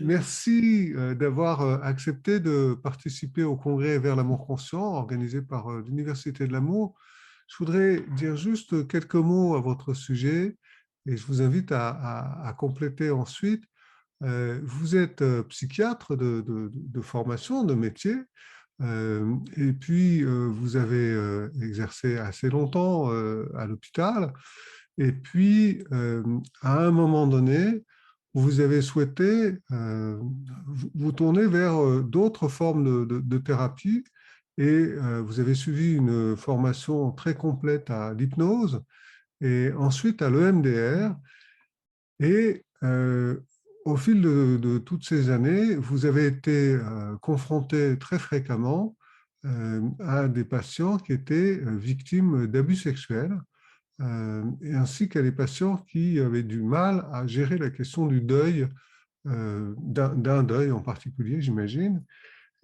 Merci d'avoir accepté de participer au congrès Vers l'amour conscient organisé par l'Université de l'amour. Je voudrais dire juste quelques mots à votre sujet et je vous invite à compléter ensuite. Vous êtes psychiatre de formation, de métier, et puis vous avez exercé assez longtemps à l'hôpital. Et puis, à un moment donné, vous avez souhaité vous tourner vers d'autres formes de thérapie et vous avez suivi une formation très complète à l'hypnose et ensuite à l'EMDR. Et au fil de toutes ces années, vous avez été confronté très fréquemment à des patients qui étaient victimes d'abus sexuels et ainsi qu'à des patients qui avaient du mal à gérer la question du deuil, d'un deuil en particulier, j'imagine.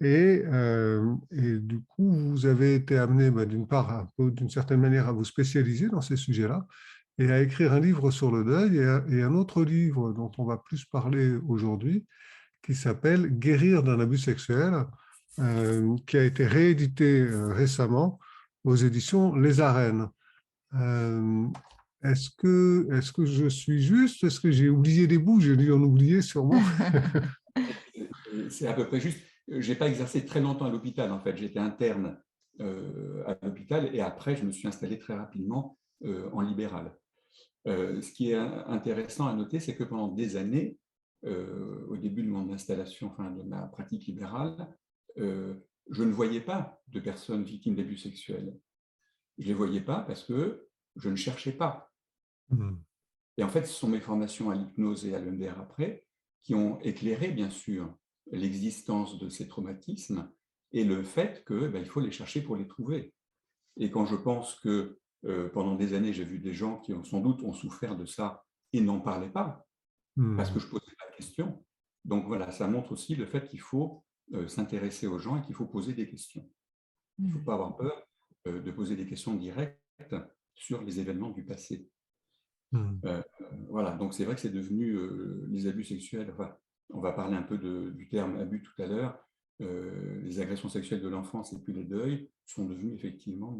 Et du coup, vous avez été amené, d'une part, d'une certaine manière, à vous spécialiser dans ces sujets-là et à écrire un livre sur le deuil et un autre livre dont on va plus parler aujourd'hui, qui s'appelle Guérir d'un abus sexuel, qui a été réédité récemment aux éditions Les Arènes. Euh, est-ce que je suis juste? Est-ce que j'ai oublié des bouts? J'ai dû en oublier sûrement. C'est à peu près juste. Je n'ai pas exercé très longtemps à l'hôpital, en fait. J'étais interne à l'hôpital et après, je me suis installé très rapidement en libéral. Ce qui est intéressant à noter, c'est que pendant des années, au début de mon installation, enfin de ma pratique libérale, je ne voyais pas de personnes victimes d'abus sexuels. Je ne les voyais pas parce que je ne cherchais pas. Hmm. Et en fait, ce sont mes formations à l'hypnose et à l'EMDR après qui ont éclairé, bien sûr, l'existence de ces traumatismes et le fait qu'il il faut les chercher pour les trouver. Et quand je pense que pendant des années, j'ai vu des gens qui sans doute ont souffert de ça et n'en parlaient pas, parce Hmm. que je ne posais pas de questions. Donc voilà, ça montre aussi le fait qu'il faut s'intéresser aux gens et qu'il faut poser des questions. Il ne faut pas avoir peur de poser des questions directes sur les événements du passé. Hmm. Voilà, donc c'est vrai que c'est devenu les abus sexuels, enfin, on va parler un peu du terme abus tout à l'heure, les agressions sexuelles de l'enfance et puis les deuils sont devenus effectivement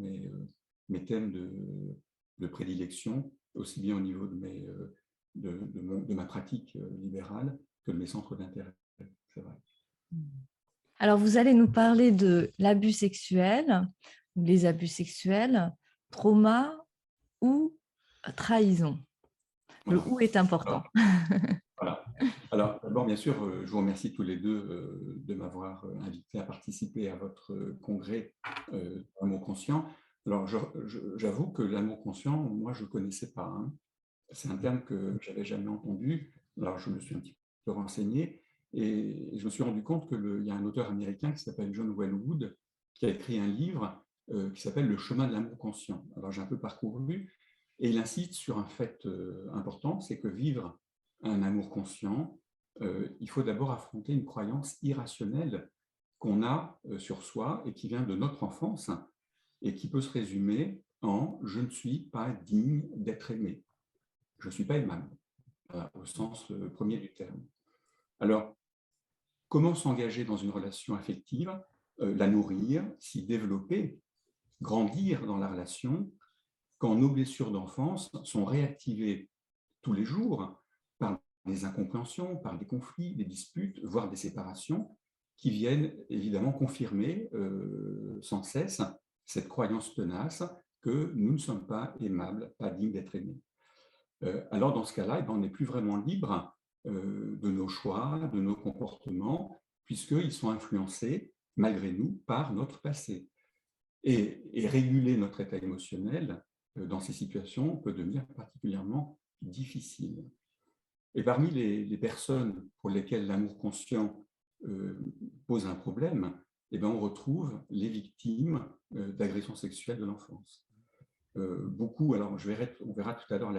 mes thèmes de prédilection, aussi bien au niveau de ma pratique libérale que de mes centres d'intérêt, c'est vrai. Alors, vous allez nous parler de l'abus sexuel, ou les abus sexuels, trauma ou trahison. Le Voilà. ou est important. Alors, voilà. Alors, d'abord, bien sûr, je vous remercie tous les deux de m'avoir invité à participer à votre congrès Amour conscient. Alors, j'avoue que l'amour conscient, moi, je ne connaissais pas, hein. C'est un terme que je n'avais jamais entendu. Alors, je me suis un petit peu renseigné et je me suis rendu compte qu'il y a un auteur américain qui s'appelle John Wellwood qui a écrit un livre qui s'appelle Le chemin de l'amour conscient. Alors, j'ai un peu parcouru et il insiste sur un fait important, c'est que vivre un amour conscient, il faut d'abord affronter une croyance irrationnelle qu'on a sur soi et qui vient de notre enfance et qui peut se résumer en « je ne suis pas digne d'être aimé ». Je ne suis pas aimable, au sens premier du terme. Alors, comment s'engager dans une relation affective, la nourrir, s'y développer, grandir dans la relation, quand nos blessures d'enfance sont réactivées tous les jours par des incompréhensions, par des conflits, des disputes, voire des séparations, qui viennent évidemment confirmer sans cesse cette croyance tenace que nous ne sommes pas aimables, pas dignes d'être aimés. Alors dans ce cas-là, on n'est plus vraiment libre de nos choix, de nos comportements, puisqu'ils sont influencés, malgré nous, par notre passé. Et réguler notre état émotionnel dans ces situations peut devenir particulièrement difficile. Et parmi les personnes pour lesquelles l'amour conscient pose un problème, on retrouve les victimes d'agressions sexuelles de l'enfance. Beaucoup, alors on verra tout à l'heure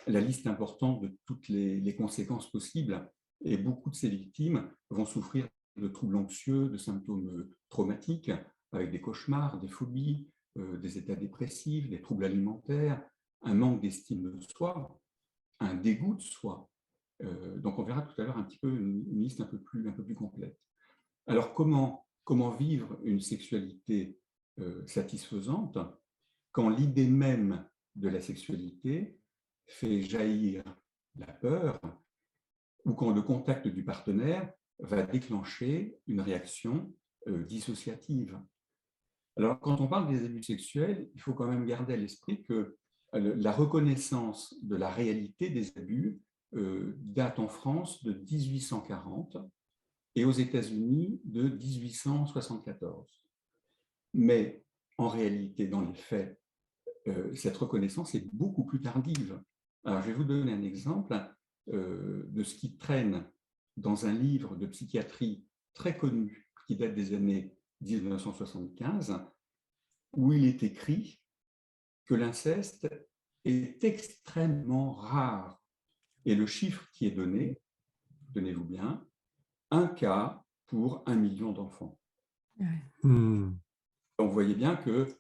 la liste importante de toutes les conséquences possibles, et beaucoup de ces victimes vont souffrir de troubles anxieux, de symptômes traumatiques, avec des cauchemars, des phobies, des états dépressifs, des troubles alimentaires, un manque d'estime de soi, un dégoût de soi, Donc, on verra tout à l'heure un petit peu une liste un peu plus complète. Alors, comment vivre une sexualité satisfaisante quand l'idée même de la sexualité fait jaillir la peur ou quand le contact du partenaire va déclencher une réaction dissociative. Alors, quand on parle des abus sexuels, il faut quand même garder à l'esprit que la reconnaissance de la réalité des abus date en France de 1840 et aux États-Unis de 1874. Mais en réalité, dans les faits, cette reconnaissance est beaucoup plus tardive. Alors, je vais vous donner un exemple de ce qui traîne dans un livre de psychiatrie très connu qui date des années 1975, où il est écrit que l'inceste est extrêmement rare. Et le chiffre qui est donné, tenez-vous bien, 1 cas pour 1 million d'enfants. Donc, vous voyez bien qu'il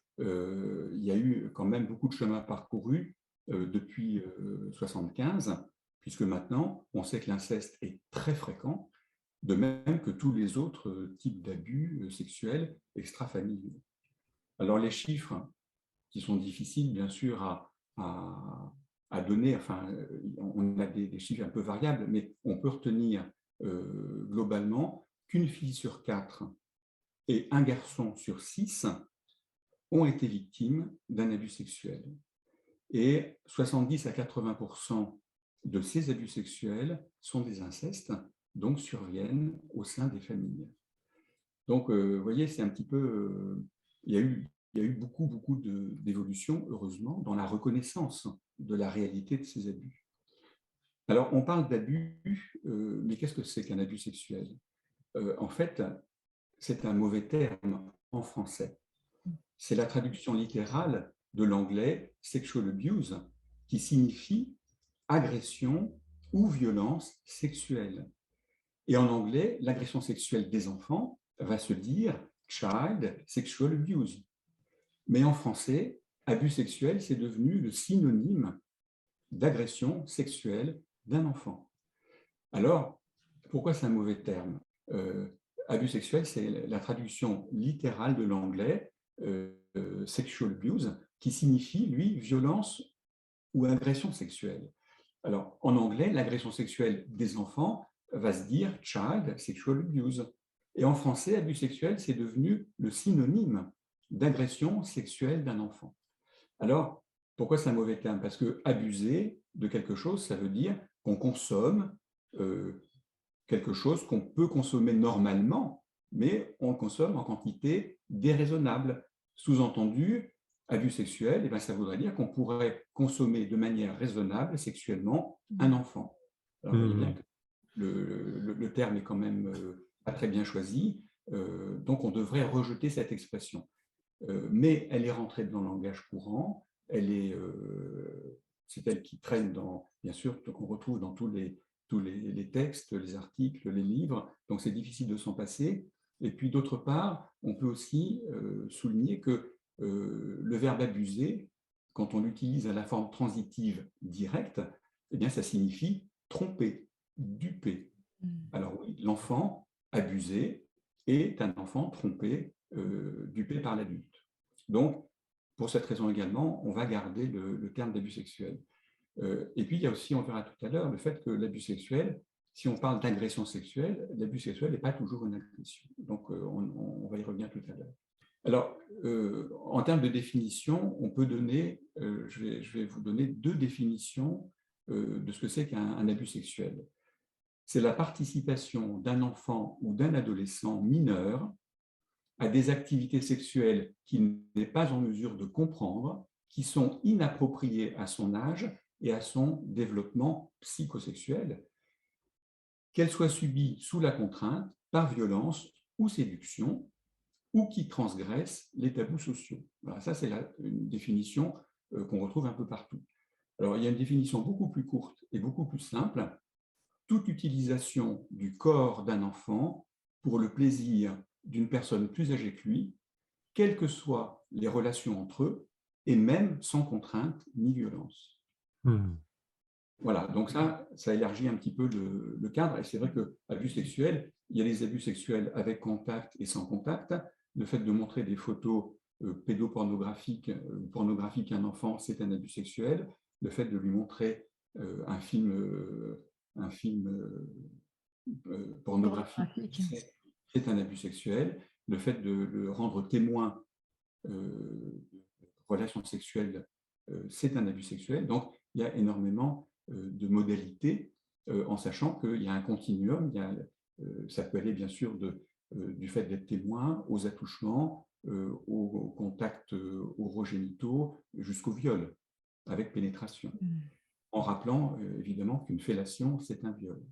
y a eu quand même beaucoup de chemin parcouru depuis 1975, puisque maintenant, on sait que l'inceste est très fréquent, de même que tous les autres types d'abus sexuels extrafamiliaux. Alors, les chiffres qui sont difficiles, bien sûr, à donner, enfin, on a des chiffres un peu variables, mais on peut retenir globalement qu'une fille sur 4 et un garçon sur 6 ont été victimes d'un abus sexuel. Et 70 à 80% de ces abus sexuels sont des incestes, donc surviennent au sein des familles. Donc, vous voyez, c'est un petit peu... il y a eu beaucoup d'évolutions, heureusement, dans la reconnaissance de la réalité de ces abus. Alors, on parle d'abus, mais qu'est-ce que c'est qu'un abus sexuel? En fait, c'est un mauvais terme en français. C'est la traduction littérale de l'anglais « sexual abuse » qui signifie agression ou violence sexuelle. Et en anglais, l'agression sexuelle des enfants va se dire « child sexual abuse ». Mais en français, abus sexuel, c'est devenu le synonyme d'agression sexuelle d'un enfant. Alors, pourquoi c'est un mauvais terme? Abus sexuel, c'est la traduction littérale de l'anglais sexual abuse, qui signifie, lui, violence ou agression sexuelle. Alors, en anglais, l'agression sexuelle des enfants va se dire child sexual abuse. Et en français, abus sexuel, c'est devenu le synonyme d'agression sexuelle d'un enfant. Alors, pourquoi c'est un mauvais terme? Parce que abuser de quelque chose, ça veut dire qu'on consomme quelque chose qu'on peut consommer normalement, mais on le consomme en quantité déraisonnable. Sous-entendu, abus sexuel, ça voudrait dire qu'on pourrait consommer de manière raisonnable sexuellement un enfant. Alors, vous voyez bien que le terme est quand même pas très bien choisi, donc on devrait rejeter cette expression. Mais elle est rentrée dans le langage courant, c'est elle qui traîne dans, bien sûr, qu'on retrouve dans tous les textes, les articles, les livres, donc c'est difficile de s'en passer. Et puis d'autre part, on peut aussi souligner que le verbe abuser, quand on l'utilise à la forme transitive directe, eh bien ça signifie tromper, duper. Alors oui, l'enfant abusé est un enfant trompé, dupé par l'adulte. Donc, pour cette raison également, on va garder le terme d'abus sexuel. Et puis, il y a aussi, on verra tout à l'heure, le fait que l'abus sexuel, si on parle d'agression sexuelle, l'abus sexuel n'est pas toujours une agression. Donc, on va y revenir tout à l'heure. Alors, en termes de définition, on peut donner, je vais vous donner 2 définitions de ce que c'est qu'un abus sexuel. C'est la participation d'un enfant ou d'un adolescent mineur à des activités sexuelles qu'il n'est pas en mesure de comprendre, qui sont inappropriées à son âge et à son développement psychosexuel, qu'elles soient subies sous la contrainte, par violence ou séduction, ou qui transgressent les tabous sociaux. Voilà, ça, c'est une définition qu'on retrouve un peu partout. Alors, il y a une définition beaucoup plus courte et beaucoup plus simple. Toute utilisation du corps d'un enfant pour le plaisir d'une personne plus âgée que lui, quelles que soient les relations entre eux, et même sans contrainte ni violence. Voilà, donc ça élargit un petit peu le cadre. Et c'est vrai que abus sexuels, il y a les abus sexuels avec contact et sans contact. Le fait de montrer des photos pédopornographiques ou pornographiques à un enfant, c'est un abus sexuel. Le fait de lui montrer un film pornographique, Pornographique. c'est un abus sexuel. Le fait de le rendre témoin de relations sexuelles, c'est un abus sexuel. Donc, il y a énormément de modalités, en sachant qu'il y a un continuum. Ça peut aller bien sûr du fait d'être témoin aux attouchements, aux contacts orogénitaux, jusqu'au viol, avec pénétration. En rappelant évidemment qu'une fellation, c'est un viol.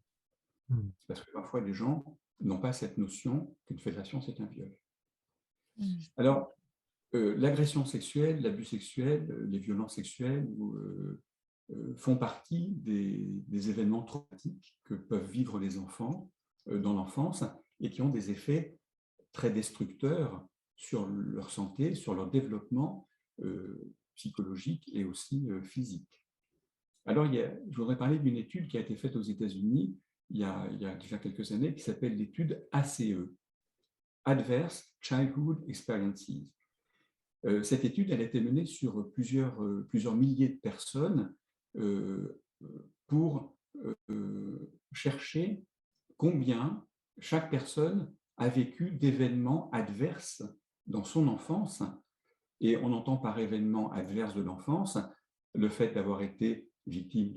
Parce que parfois, les gens n'ont pas cette notion qu'une fellation, c'est un viol. Alors, l'agression sexuelle, l'abus sexuel, les violences sexuelles font partie des événements traumatiques que peuvent vivre les enfants dans l'enfance et qui ont des effets très destructeurs sur leur santé, sur leur développement psychologique et aussi physique. Alors, je voudrais parler d'une étude qui a été faite aux États-Unis il y a déjà quelques années, qui s'appelle l'étude ACE, Adverse Childhood Experiences. Cette étude, elle a été menée sur plusieurs milliers de personnes pour chercher combien chaque personne a vécu d'événements adverses dans son enfance. Et on entend par événements adverses de l'enfance le fait d'avoir été victime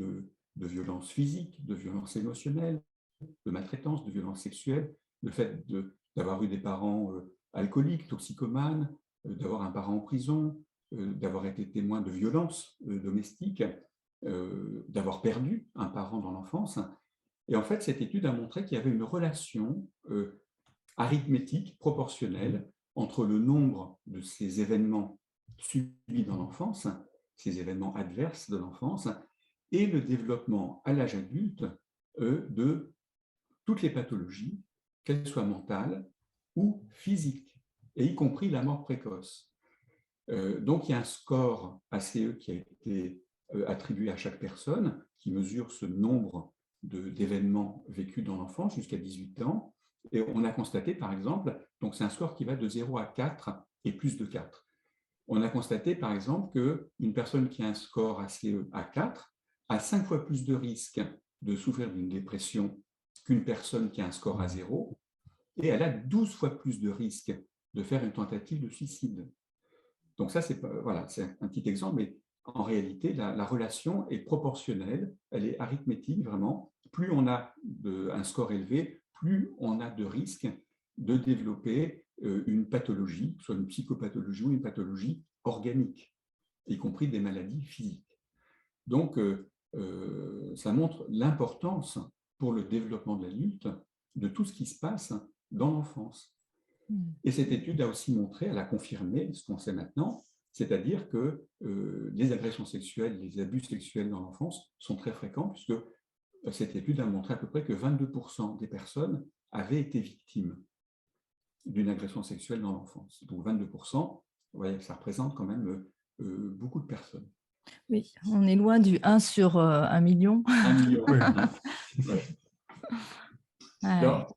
de violences physiques, de violences émotionnelles, de maltraitance, de violences sexuelles, le fait d'avoir eu des parents alcooliques, toxicomanes, d'avoir un parent en prison, d'avoir été témoin de violences domestiques, d'avoir perdu un parent dans l'enfance. Et en fait, cette étude a montré qu'il y avait une relation arithmétique proportionnelle entre le nombre de ces événements subis dans l'enfance, ces événements adverses de l'enfance, et le développement à l'âge adulte de toutes les pathologies, qu'elles soient mentales ou physiques, et y compris la mort précoce. Donc, il y a un score ACE qui a été attribué à chaque personne, qui mesure ce nombre d'événements vécus dans l'enfance jusqu'à 18 ans. Et on a constaté, par exemple, donc c'est un score qui va de 0 à 4 et plus de 4. On a constaté, par exemple, qu'une personne qui a un score ACE à 4 a 5 fois plus de risques de souffrir d'une dépression qu'une personne qui a un score à 0, et elle a 12 fois plus de risques de faire une tentative de suicide. Donc ça, c'est un petit exemple, mais en réalité, la relation est proportionnelle, elle est arithmétique vraiment. Plus on a un score élevé, plus on a de risques de développer une pathologie, soit une psychopathologie ou une pathologie organique, y compris des maladies physiques. Donc, ça montre l'importance pour le développement de l'adulte de tout ce qui se passe dans l'enfance. Et cette étude a aussi montré, elle a confirmé ce qu'on sait maintenant, c'est-à-dire que les agressions sexuelles, les abus sexuels dans l'enfance sont très fréquents, puisque cette étude a montré à peu près que 22% des personnes avaient été victimes d'une agression sexuelle dans l'enfance. Donc 22%, vous voyez, ça représente quand même beaucoup de personnes. Oui, on est loin du 1 sur 1 million. 1 million. Oui. Ouais. Alors,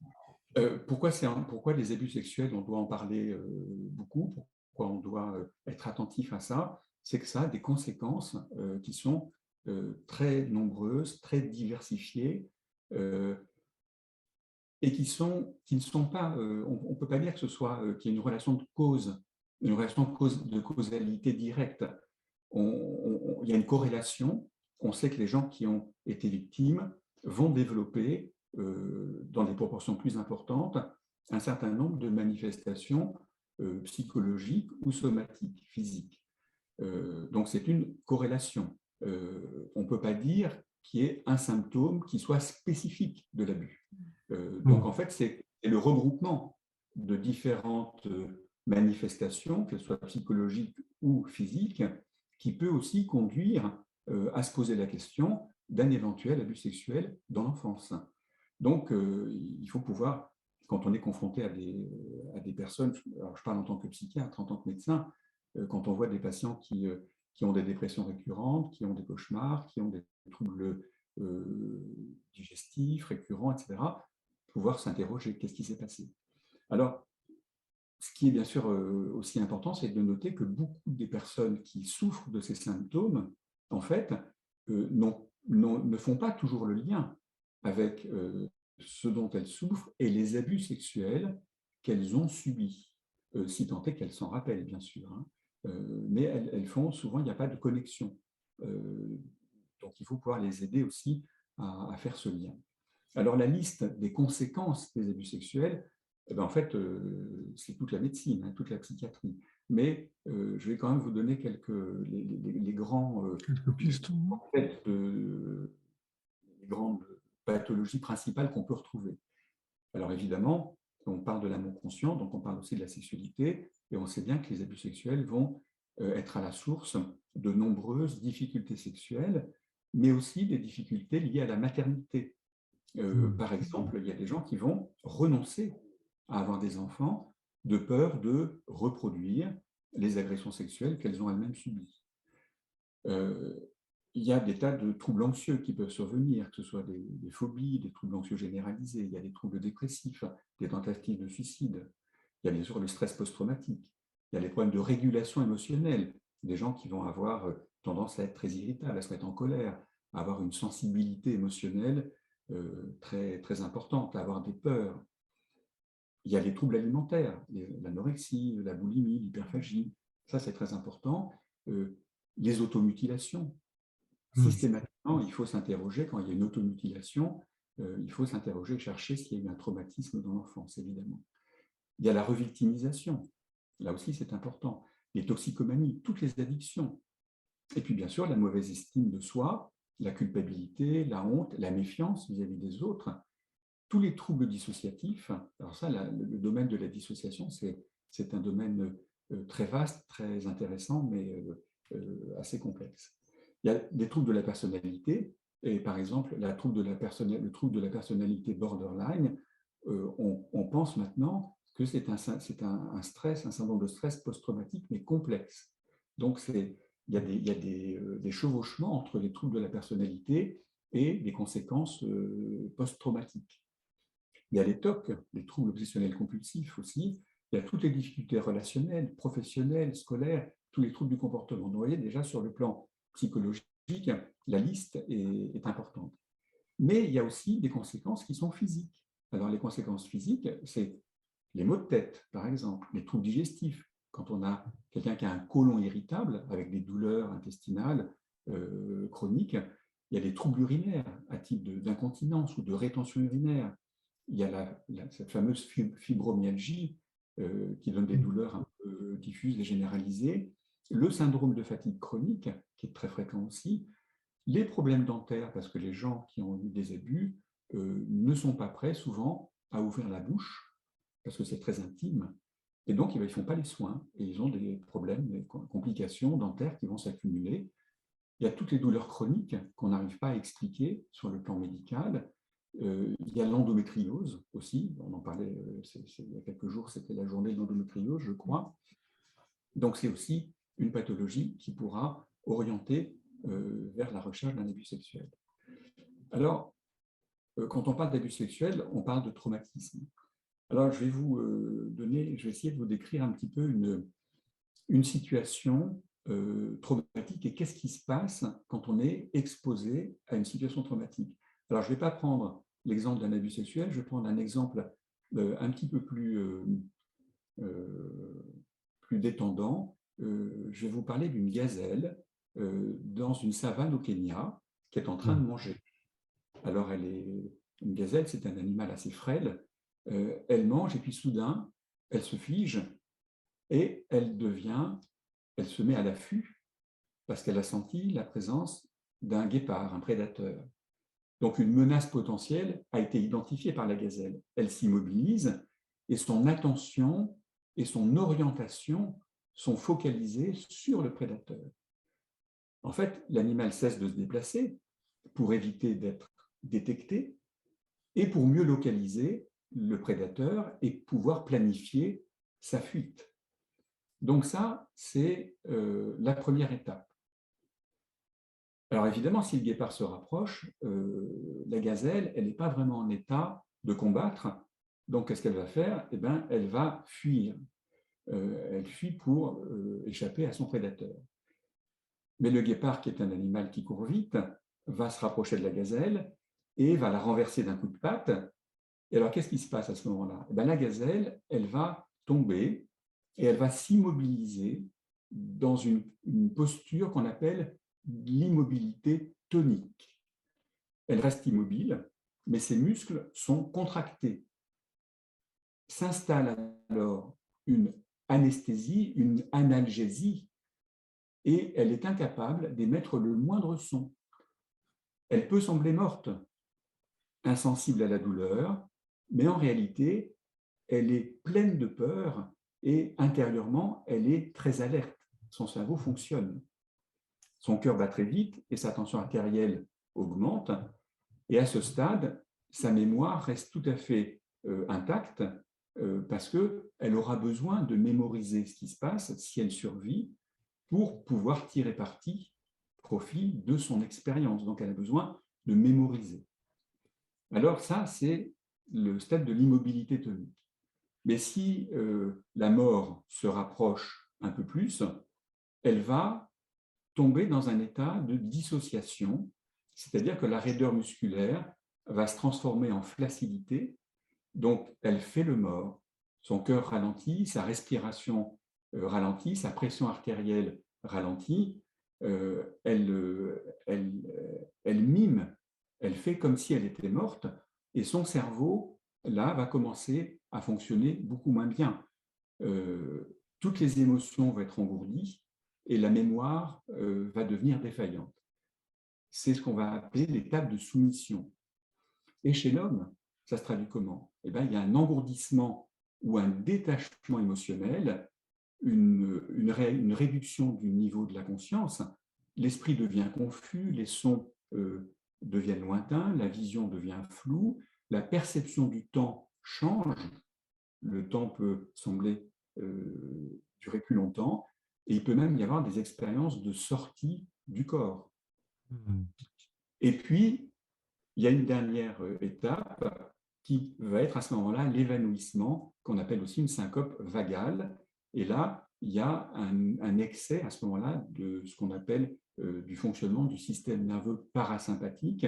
pourquoi les abus sexuels, on doit en parler beaucoup, pourquoi on doit être attentif à ça, c'est que ça a des conséquences qui sont très nombreuses, très diversifiées, et qui ne sont pas, on ne peut pas dire que qu'il y ait une relation de cause, une relation de causalité directe. Il y a une corrélation. On sait que les gens qui ont été victimes vont développer, dans des proportions plus importantes, un certain nombre de manifestations psychologiques ou somatiques, physiques. Donc c'est une corrélation. On ne peut pas dire qu'il y ait un symptôme qui soit spécifique de l'abus. Donc en fait, c'est le regroupement de différentes manifestations, qu'elles soient psychologiques ou physiques, qui peut aussi conduire à se poser la question d'un éventuel abus sexuel dans l'enfance. Donc, il faut pouvoir, quand on est confronté à des personnes, alors je parle en tant que psychiatre, en tant que médecin, quand on voit des patients qui ont des dépressions récurrentes, qui ont des cauchemars, qui ont des troubles digestifs, récurrents, etc., pouvoir s'interroger, qu'est-ce qui s'est passé? Alors, ce qui est bien sûr aussi important, c'est de noter que beaucoup des personnes qui souffrent de ces symptômes, en fait, ne font pas toujours le lien avec ce dont elles souffrent et les abus sexuels qu'elles ont subis, si tant est qu'elles s'en rappellent, bien sûr. Hein. Mais elles font, souvent, il n'y a pas de connexion. Donc, il faut pouvoir les aider aussi à faire ce lien. Alors, la liste des conséquences des abus sexuels, eh bien, en fait, c'est toute la médecine, hein, toute la psychiatrie. Mais je vais quand même vous donner les grands Quelques pistes. en fait, les grandes pathologies principales qu'on peut retrouver. Alors évidemment, on parle de l'amour conscient, donc on parle aussi de la sexualité, et on sait bien que les abus sexuels vont être à la source de nombreuses difficultés sexuelles, mais aussi des difficultés liées à la maternité. Par exemple, il y a des gens qui vont renoncer à avoir des enfants de peur de reproduire les agressions sexuelles qu'elles ont elles-mêmes subies. Il y a des tas de troubles anxieux qui peuvent survenir, que ce soit des phobies, des troubles anxieux généralisés, il y a des troubles dépressifs, des tentatives de suicide, il y a bien sûr le stress post-traumatique, il y a les problèmes de régulation émotionnelle, des gens qui vont avoir tendance à être très irritables, à se mettre en colère, à avoir une sensibilité émotionnelle très, très importante, à avoir des peurs. Il y a les troubles alimentaires, l'anorexie, la boulimie, l'hyperphagie, ça c'est très important. Les automutilations. Systématiquement, il faut s'interroger, quand il y a une automutilation, il faut s'interroger, chercher s'il y a eu un traumatisme dans l'enfance, évidemment. Il y a la revictimisation, là aussi c'est important. Les toxicomanies, toutes les addictions. Et puis bien sûr, la mauvaise estime de soi, la culpabilité, la honte, la méfiance vis-à-vis des autres, tous les troubles dissociatifs. Alors ça, le domaine de la dissociation, c'est un domaine très vaste, très intéressant, mais assez complexe. Il y a des troubles de la personnalité, et par exemple, le trouble de la personnalité borderline, on pense maintenant que c'est un stress, un syndrome de stress post-traumatique, mais complexe. Donc, il y a des chevauchements entre les troubles de la personnalité et des conséquences post-traumatiques. Il y a les TOC, les troubles obsessionnels compulsifs aussi. Il y a toutes les difficultés relationnelles, professionnelles, scolaires, tous les troubles du comportement. Donc, vous voyez, déjà sur le plan psychologique, la liste est importante. Mais il y a aussi des conséquences qui sont physiques. Alors, les conséquences physiques, c'est les maux de tête, par exemple, les troubles digestifs. Quand on a quelqu'un qui a un côlon irritable, avec des douleurs intestinales chroniques, il y a des troubles urinaires à type d'incontinence ou de rétention urinaire. Il y a cette fameuse fibromyalgie qui donne des douleurs un peu diffuses et généralisées, le syndrome de fatigue chronique, qui est très fréquent aussi, les problèmes dentaires, parce que les gens qui ont eu des abus ne sont pas prêts souvent à ouvrir la bouche, parce que c'est très intime, et donc ils ne font pas les soins, et ils ont des problèmes, des complications dentaires qui vont s'accumuler. Il y a toutes les douleurs chroniques qu'on n'arrive pas à expliquer sur le plan médical. Il y a l'endométriose aussi, on en parlait il y a quelques jours, c'était la journée de l'endométriose, je crois. Donc c'est aussi une pathologie qui pourra orienter vers la recherche d'un abus sexuel. Alors, quand on parle d'abus sexuel, on parle de traumatisme. Alors, je vais essayer de vous décrire un petit peu une situation traumatique et qu'est-ce qui se passe quand on est exposé à une situation traumatique. Alors, je ne vais pas prendre l'exemple d'un abus sexuel, je vais prendre un exemple un petit peu plus détendant. Je vais vous parler d'une gazelle dans une savane au Kenya qui est en train de manger. Alors, une gazelle, c'est un animal assez frêle. Elle mange et puis soudain, elle se fige et elle se met à l'affût parce qu'elle a senti la présence d'un guépard, un prédateur. Donc, une menace potentielle a été identifiée par la gazelle. Elle s'immobilise et son attention et son orientation sont focalisées sur le prédateur. En fait, l'animal cesse de se déplacer pour éviter d'être détecté et pour mieux localiser le prédateur et pouvoir planifier sa fuite. Donc ça, c'est la première étape. Alors évidemment, si le guépard se rapproche, la gazelle, elle n'est pas vraiment en état de combattre. Donc, qu'est-ce qu'elle va faire? Eh bien, elle va fuir. Elle fuit pour échapper à son prédateur. Mais le guépard, qui est un animal qui court vite, va se rapprocher de la gazelle et va la renverser d'un coup de patte. Et alors, qu'est-ce qui se passe à ce moment-là? Eh bien, la gazelle, elle va tomber et elle va s'immobiliser dans une posture qu'on appelle l'immobilité tonique. Elle reste immobile, mais ses muscles sont contractés. S'installe alors une anesthésie, une analgésie, et elle est incapable d'émettre le moindre son. Elle peut sembler morte, insensible à la douleur, mais en réalité, elle est pleine de peur et intérieurement, elle est très alerte. Son cerveau fonctionne. Son cœur bat très vite et sa tension artérielle augmente. Et à ce stade, sa mémoire reste tout à fait intacte parce qu'elle aura besoin de mémoriser ce qui se passe si elle survit pour pouvoir tirer profit de son expérience. Donc, elle a besoin de mémoriser. Alors ça, c'est le stade de l'immobilité tonique. Mais si la mort se rapproche un peu plus, elle va tomber dans un état de dissociation, c'est-à-dire que la raideur musculaire va se transformer en flaccidité, donc elle fait le mort. Son cœur ralentit, sa respiration ralentit, sa pression artérielle ralentit, elle mime, elle fait comme si elle était morte, et son cerveau, là, va commencer à fonctionner beaucoup moins bien. Toutes les émotions vont être engourdies et la mémoire va devenir défaillante. C'est ce qu'on va appeler l'étape de soumission. Et chez l'homme, ça se traduit comment? Eh bien, il y a un engourdissement ou un détachement émotionnel, une réduction du niveau de la conscience. L'esprit devient confus, les sons deviennent lointains, la vision devient floue, la perception du temps change, le temps peut sembler durer plus longtemps, et il peut même y avoir des expériences de sortie du corps. Et puis, il y a une dernière étape qui va être à ce moment-là l'évanouissement, qu'on appelle aussi une syncope vagale. Et là, il y a un excès à ce moment-là de ce qu'on appelle du fonctionnement du système nerveux parasympathique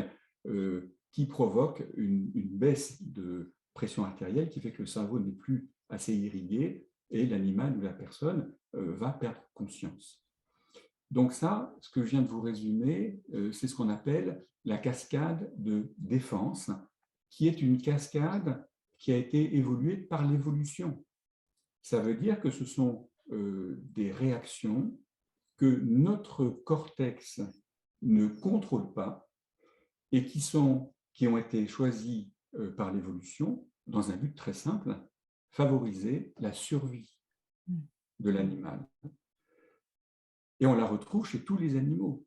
qui provoque une baisse de pression artérielle qui fait que le cerveau n'est plus assez irrigué et l'animal ou la personne va perdre conscience. Donc ça, ce que je viens de vous résumer, c'est ce qu'on appelle la cascade de défense, qui est une cascade qui a été évoluée par l'évolution. Ça veut dire que ce sont des réactions que notre cortex ne contrôle pas et qui ont été choisies par l'évolution dans un but très simple, favoriser la survie de l'animal. Et on la retrouve chez tous les animaux.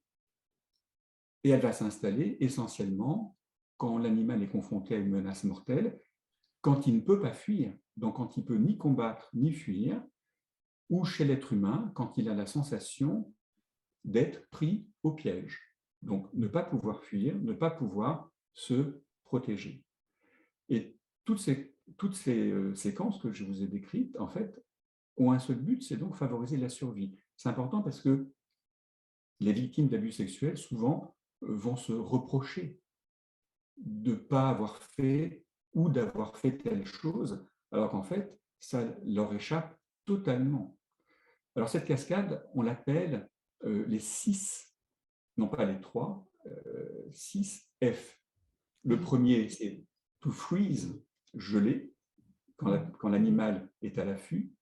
Et elle va s'installer essentiellement quand l'animal est confronté à une menace mortelle, quand il ne peut pas fuir, donc quand il ne peut ni combattre ni fuir, ou chez l'être humain, quand il a la sensation d'être pris au piège. Donc ne pas pouvoir fuir, ne pas pouvoir se protéger. Et toutes ces séquences que je vous ai décrites, en fait, ont un seul but, c'est donc favoriser la survie. C'est important parce que les victimes d'abus sexuels, souvent, vont se reprocher de ne pas avoir fait ou d'avoir fait telle chose, alors qu'en fait, ça leur échappe totalement. Alors cette cascade, on l'appelle les 6, non pas les 3, 6 F. Le premier, c'est to freeze, geler, quand l'animal est à l'affût.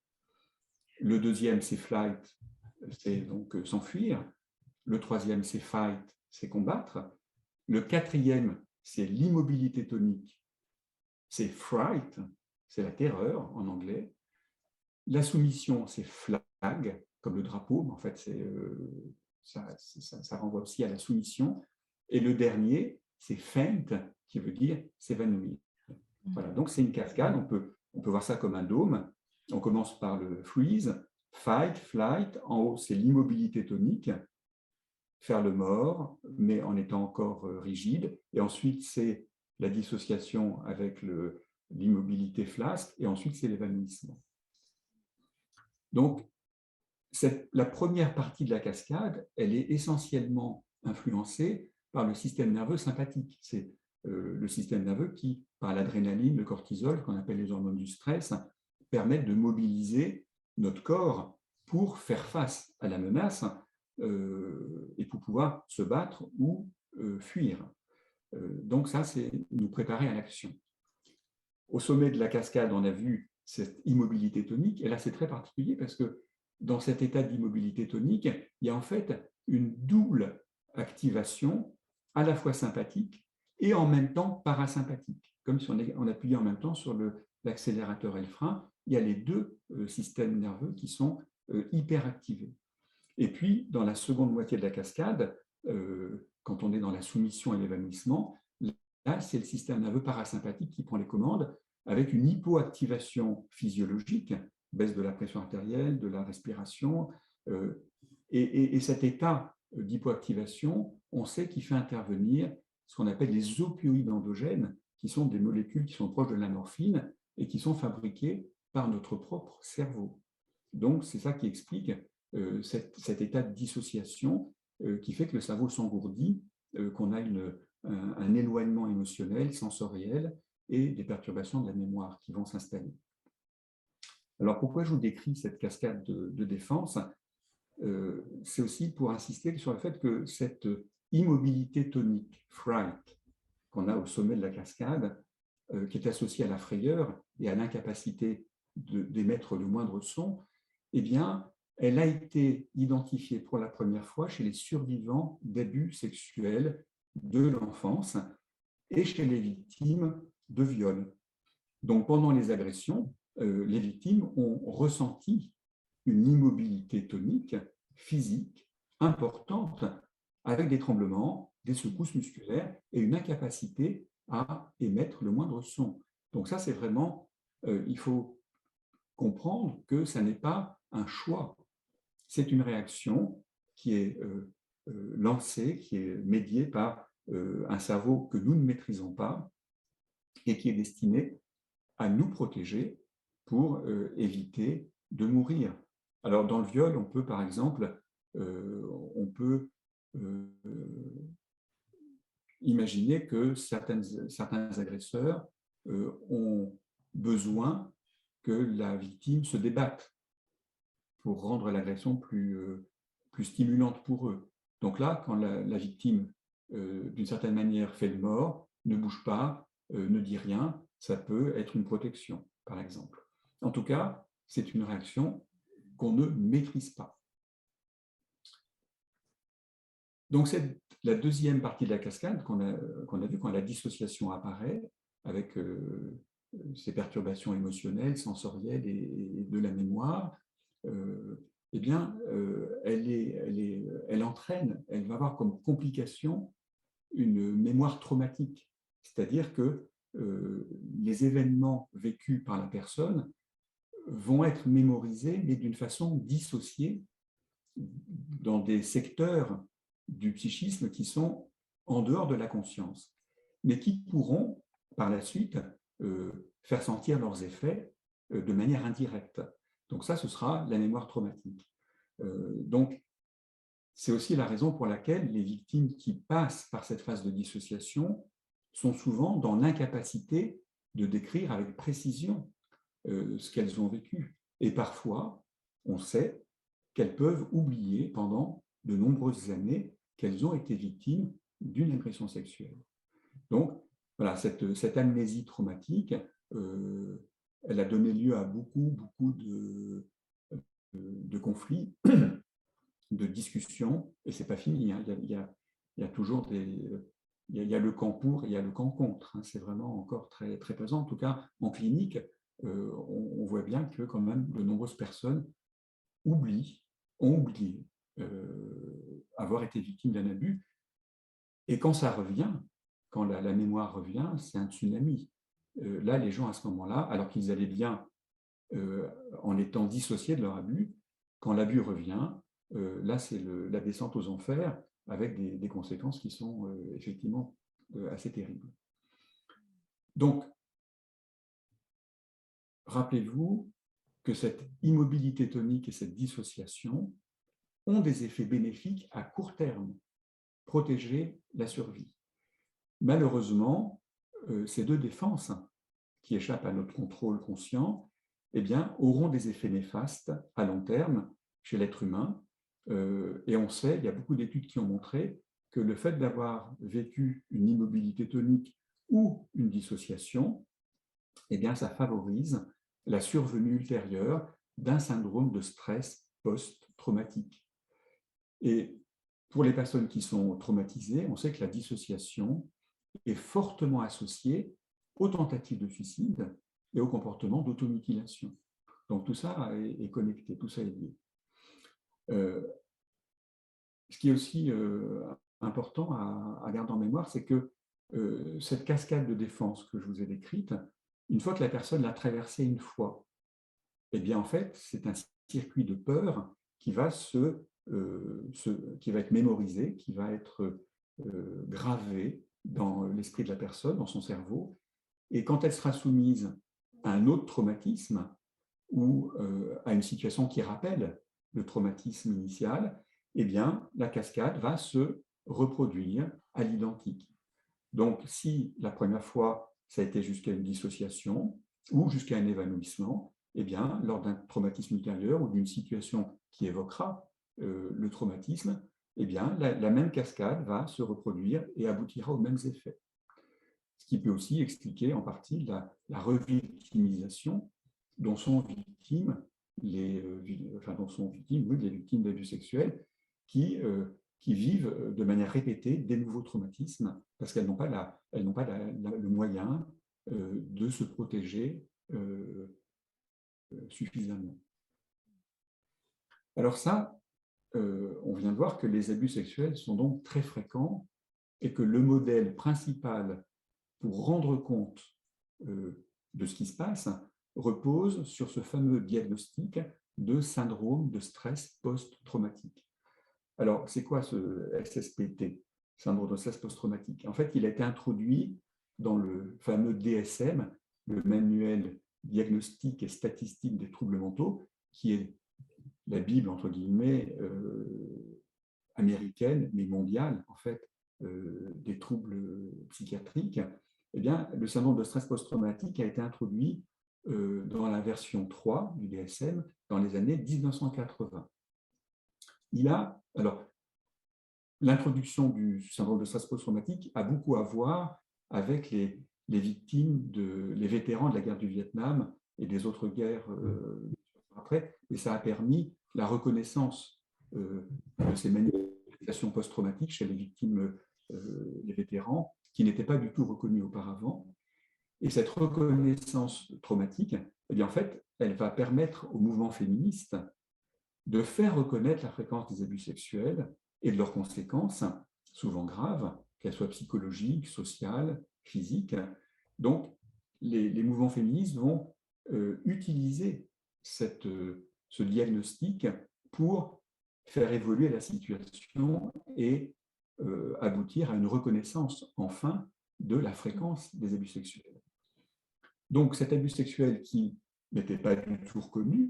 Le deuxième, c'est flight, c'est donc s'enfuir. Le troisième, c'est fight, c'est combattre. Le quatrième, c'est l'immobilité tonique, c'est fright, c'est la terreur en anglais. La soumission, c'est flag, comme le drapeau, mais en fait, ça renvoie aussi à la soumission. Et le dernier, c'est faint, qui veut dire s'évanouir. Voilà, donc c'est une cascade, on peut voir ça comme un dôme. On commence par le freeze, fight, flight, en haut, c'est l'immobilité tonique. faire le mort, mais en étant encore rigide. Et ensuite, c'est la dissociation avec l'immobilité flasque, et ensuite, c'est l'évanouissement. Donc, la première partie de la cascade, elle est essentiellement influencée par le système nerveux sympathique. C'est le système nerveux qui, par l'adrénaline, le cortisol, qu'on appelle les hormones du stress, permettent de mobiliser notre corps pour faire face à la menace et pour pouvoir se battre ou fuir. Donc ça, c'est nous préparer à l'action. Au sommet de la cascade, on a vu cette immobilité tonique, et là, c'est très particulier parce que dans cet état d'immobilité tonique, il y a en fait une double activation, à la fois sympathique et en même temps parasympathique. Comme si on appuyait en même temps sur l'accélérateur et le frein, il y a les deux systèmes nerveux qui sont hyperactivés. Et puis, dans la seconde moitié de la cascade, quand on est dans la soumission et l'évanouissement, là, c'est le système nerveux parasympathique qui prend les commandes avec une hypoactivation physiologique, baisse de la pression artérielle, de la respiration. Et cet état d'hypoactivation, on sait qu'il fait intervenir ce qu'on appelle les opioïdes endogènes, qui sont des molécules qui sont proches de la morphine et qui sont fabriquées par notre propre cerveau. Donc, c'est ça qui explique cet état de dissociation qui fait que le cerveau s'engourdit, qu'on a un éloignement émotionnel, sensoriel et des perturbations de la mémoire qui vont s'installer. Alors, pourquoi je vous décris cette cascade de défense? C'est aussi pour insister sur le fait que cette immobilité tonique, fright, qu'on a au sommet de la cascade, qui est associée à la frayeur et à l'incapacité d'émettre le moindre son, eh bien, elle a été identifiée pour la première fois chez les survivants d'abus sexuels de l'enfance et chez les victimes de viols. Donc, pendant les agressions, les victimes ont ressenti une immobilité tonique physique importante avec des tremblements, des secousses musculaires et une incapacité à émettre le moindre son. Donc ça, c'est vraiment, il faut comprendre que ça n'est pas un choix, c'est une réaction qui est lancée, qui est médiée par un cerveau que nous ne maîtrisons pas et qui est destiné à nous protéger pour éviter de mourir. Alors, dans le viol, on peut, par exemple, imaginer que certains agresseurs ont besoin que la victime se débatte pour rendre l'agression plus stimulante pour eux. Donc là, quand la victime, d'une certaine manière, fait le mort, ne bouge pas, ne dit rien, ça peut être une protection, par exemple. En tout cas, c'est une réaction qu'on ne maîtrise pas. Donc, c'est la deuxième partie de la cascade qu'on a vue quand la dissociation apparaît, avec ces perturbations émotionnelles, sensorielles et de la mémoire. Eh bien, elle entraîne, elle va avoir comme complication une mémoire traumatique. C'est-à-dire que les événements vécus par la personne vont être mémorisés, mais d'une façon dissociée dans des secteurs du psychisme qui sont en dehors de la conscience, mais qui pourront, par la suite, faire sentir leurs effets de manière indirecte. Donc ça, ce sera la mémoire traumatique. Donc, c'est aussi la raison pour laquelle les victimes qui passent par cette phase de dissociation sont souvent dans l'incapacité de décrire avec précision ce qu'elles ont vécu. Et parfois, on sait qu'elles peuvent oublier pendant de nombreuses années qu'elles ont été victimes d'une agression sexuelle. Donc, voilà, cette amnésie traumatique, elle a donné lieu à beaucoup de conflits, de discussions, et ce n'est pas fini. Hein. Il y a toujours il y a le camp pour et il y a le camp contre. Hein. C'est vraiment encore très, très présent. En tout cas, en clinique, on voit bien que quand même de nombreuses personnes ont oublié avoir été victimes d'un abus. Et quand ça revient, quand la mémoire revient, c'est un tsunami. Là, les gens, à ce moment-là, alors qu'ils allaient bien en étant dissociés de leur abus, quand l'abus revient, là, c'est la descente aux enfers, avec des conséquences qui sont effectivement assez terribles. Donc, rappelez-vous que cette immobilité tonique et cette dissociation ont des effets bénéfiques à court terme, protéger la survie. Malheureusement, ces deux défenses qui échappent à notre contrôle conscient, eh bien, auront des effets néfastes à long terme chez l'être humain. Et on sait, il y a beaucoup d'études qui ont montré que le fait d'avoir vécu une immobilité tonique ou une dissociation, eh bien, ça favorise la survenue ultérieure d'un syndrome de stress post-traumatique. Et pour les personnes qui sont traumatisées, on sait que la dissociation est fortement associée aux tentatives de suicide et au comportement d'automutilation. Donc tout ça est connecté, tout ça est lié. Ce qui est aussi important à garder en mémoire, c'est que cette cascade de défense que je vous ai décrite, une fois que la personne l'a traversée une fois, eh bien en fait, c'est un circuit de peur qui va qui va être mémorisé, qui va être gravé dans l'esprit de la personne, dans son cerveau. Et quand elle sera soumise à un autre traumatisme ou à une situation qui rappelle le traumatisme initial, eh bien, la cascade va se reproduire à l'identique. Donc, si la première fois, ça a été jusqu'à une dissociation ou jusqu'à un évanouissement, eh bien, lors d'un traumatisme ultérieur ou d'une situation qui évoquera le traumatisme, eh bien, la même cascade va se reproduire et aboutira aux mêmes effets. Ce qui peut aussi expliquer en partie la revictimisation dont sont victimes les victimes d'abus sexuels qui vivent de manière répétée des nouveaux traumatismes parce qu'elles n'ont pas, le moyen de se protéger suffisamment. Alors ça, on vient de voir que les abus sexuels sont donc très fréquents et que le modèle principal pour rendre compte de ce qui se passe repose sur ce fameux diagnostic de syndrome de stress post-traumatique. Alors, c'est quoi ce SSPT, syndrome de stress post-traumatique? En fait, il a été introduit dans le fameux DSM, le manuel diagnostique et statistique des troubles mentaux, qui est la Bible, entre guillemets, américaine, mais mondiale, en fait, des troubles psychiatriques. Eh bien, le syndrome de stress post-traumatique a été introduit dans la version 3 du DSM dans les années 1980. L'introduction du syndrome de stress post-traumatique a beaucoup à voir avec les vétérans de la guerre du Vietnam et des autres guerres après, et ça a permis la reconnaissance de ces manifestations post-traumatiques chez les victimes, les vétérans, qui n'étaient pas du tout reconnus auparavant. Et cette reconnaissance traumatique, eh bien, en fait, elle va permettre au mouvement féministe de faire reconnaître la fréquence des abus sexuels et de leurs conséquences, souvent graves, qu'elles soient psychologiques, sociales, physiques. Donc, les mouvements féministes vont utiliser ce diagnostic pour faire évoluer la situation et aboutir à une reconnaissance, enfin, de la fréquence des abus sexuels. Donc, cet abus sexuel qui n'était pas du tout reconnu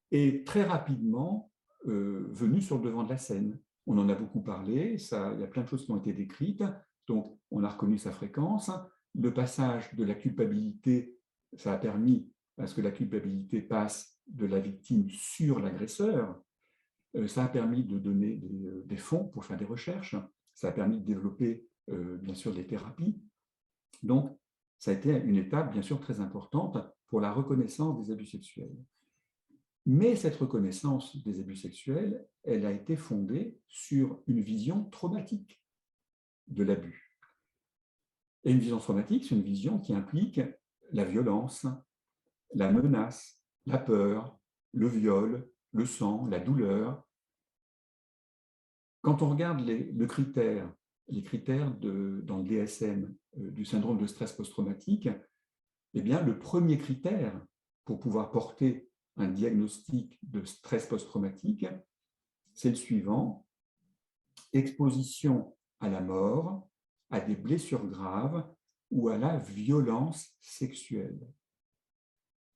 est très rapidement venu sur le devant de la scène. On en a beaucoup parlé, il y a plein de choses qui ont été décrites, donc on a reconnu sa fréquence. Le passage de la culpabilité, ça a permis à ce que la culpabilité passe de la victime sur l'agresseur. Ça a permis de donner des fonds pour faire des recherches. Ça a permis de développer, bien sûr, des thérapies. Donc, ça a été une étape, bien sûr, très importante pour la reconnaissance des abus sexuels. Mais cette reconnaissance des abus sexuels, elle a été fondée sur une vision traumatique de l'abus. Et une vision traumatique, c'est une vision qui implique la violence, la menace, la peur, le viol, le sang, la douleur. Quand on regarde les critères dans le DSM du syndrome de stress post-traumatique, eh bien, le premier critère pour pouvoir porter un diagnostic de stress post-traumatique, c'est le suivant. exposition à la mort, à des blessures graves ou à la violence sexuelle.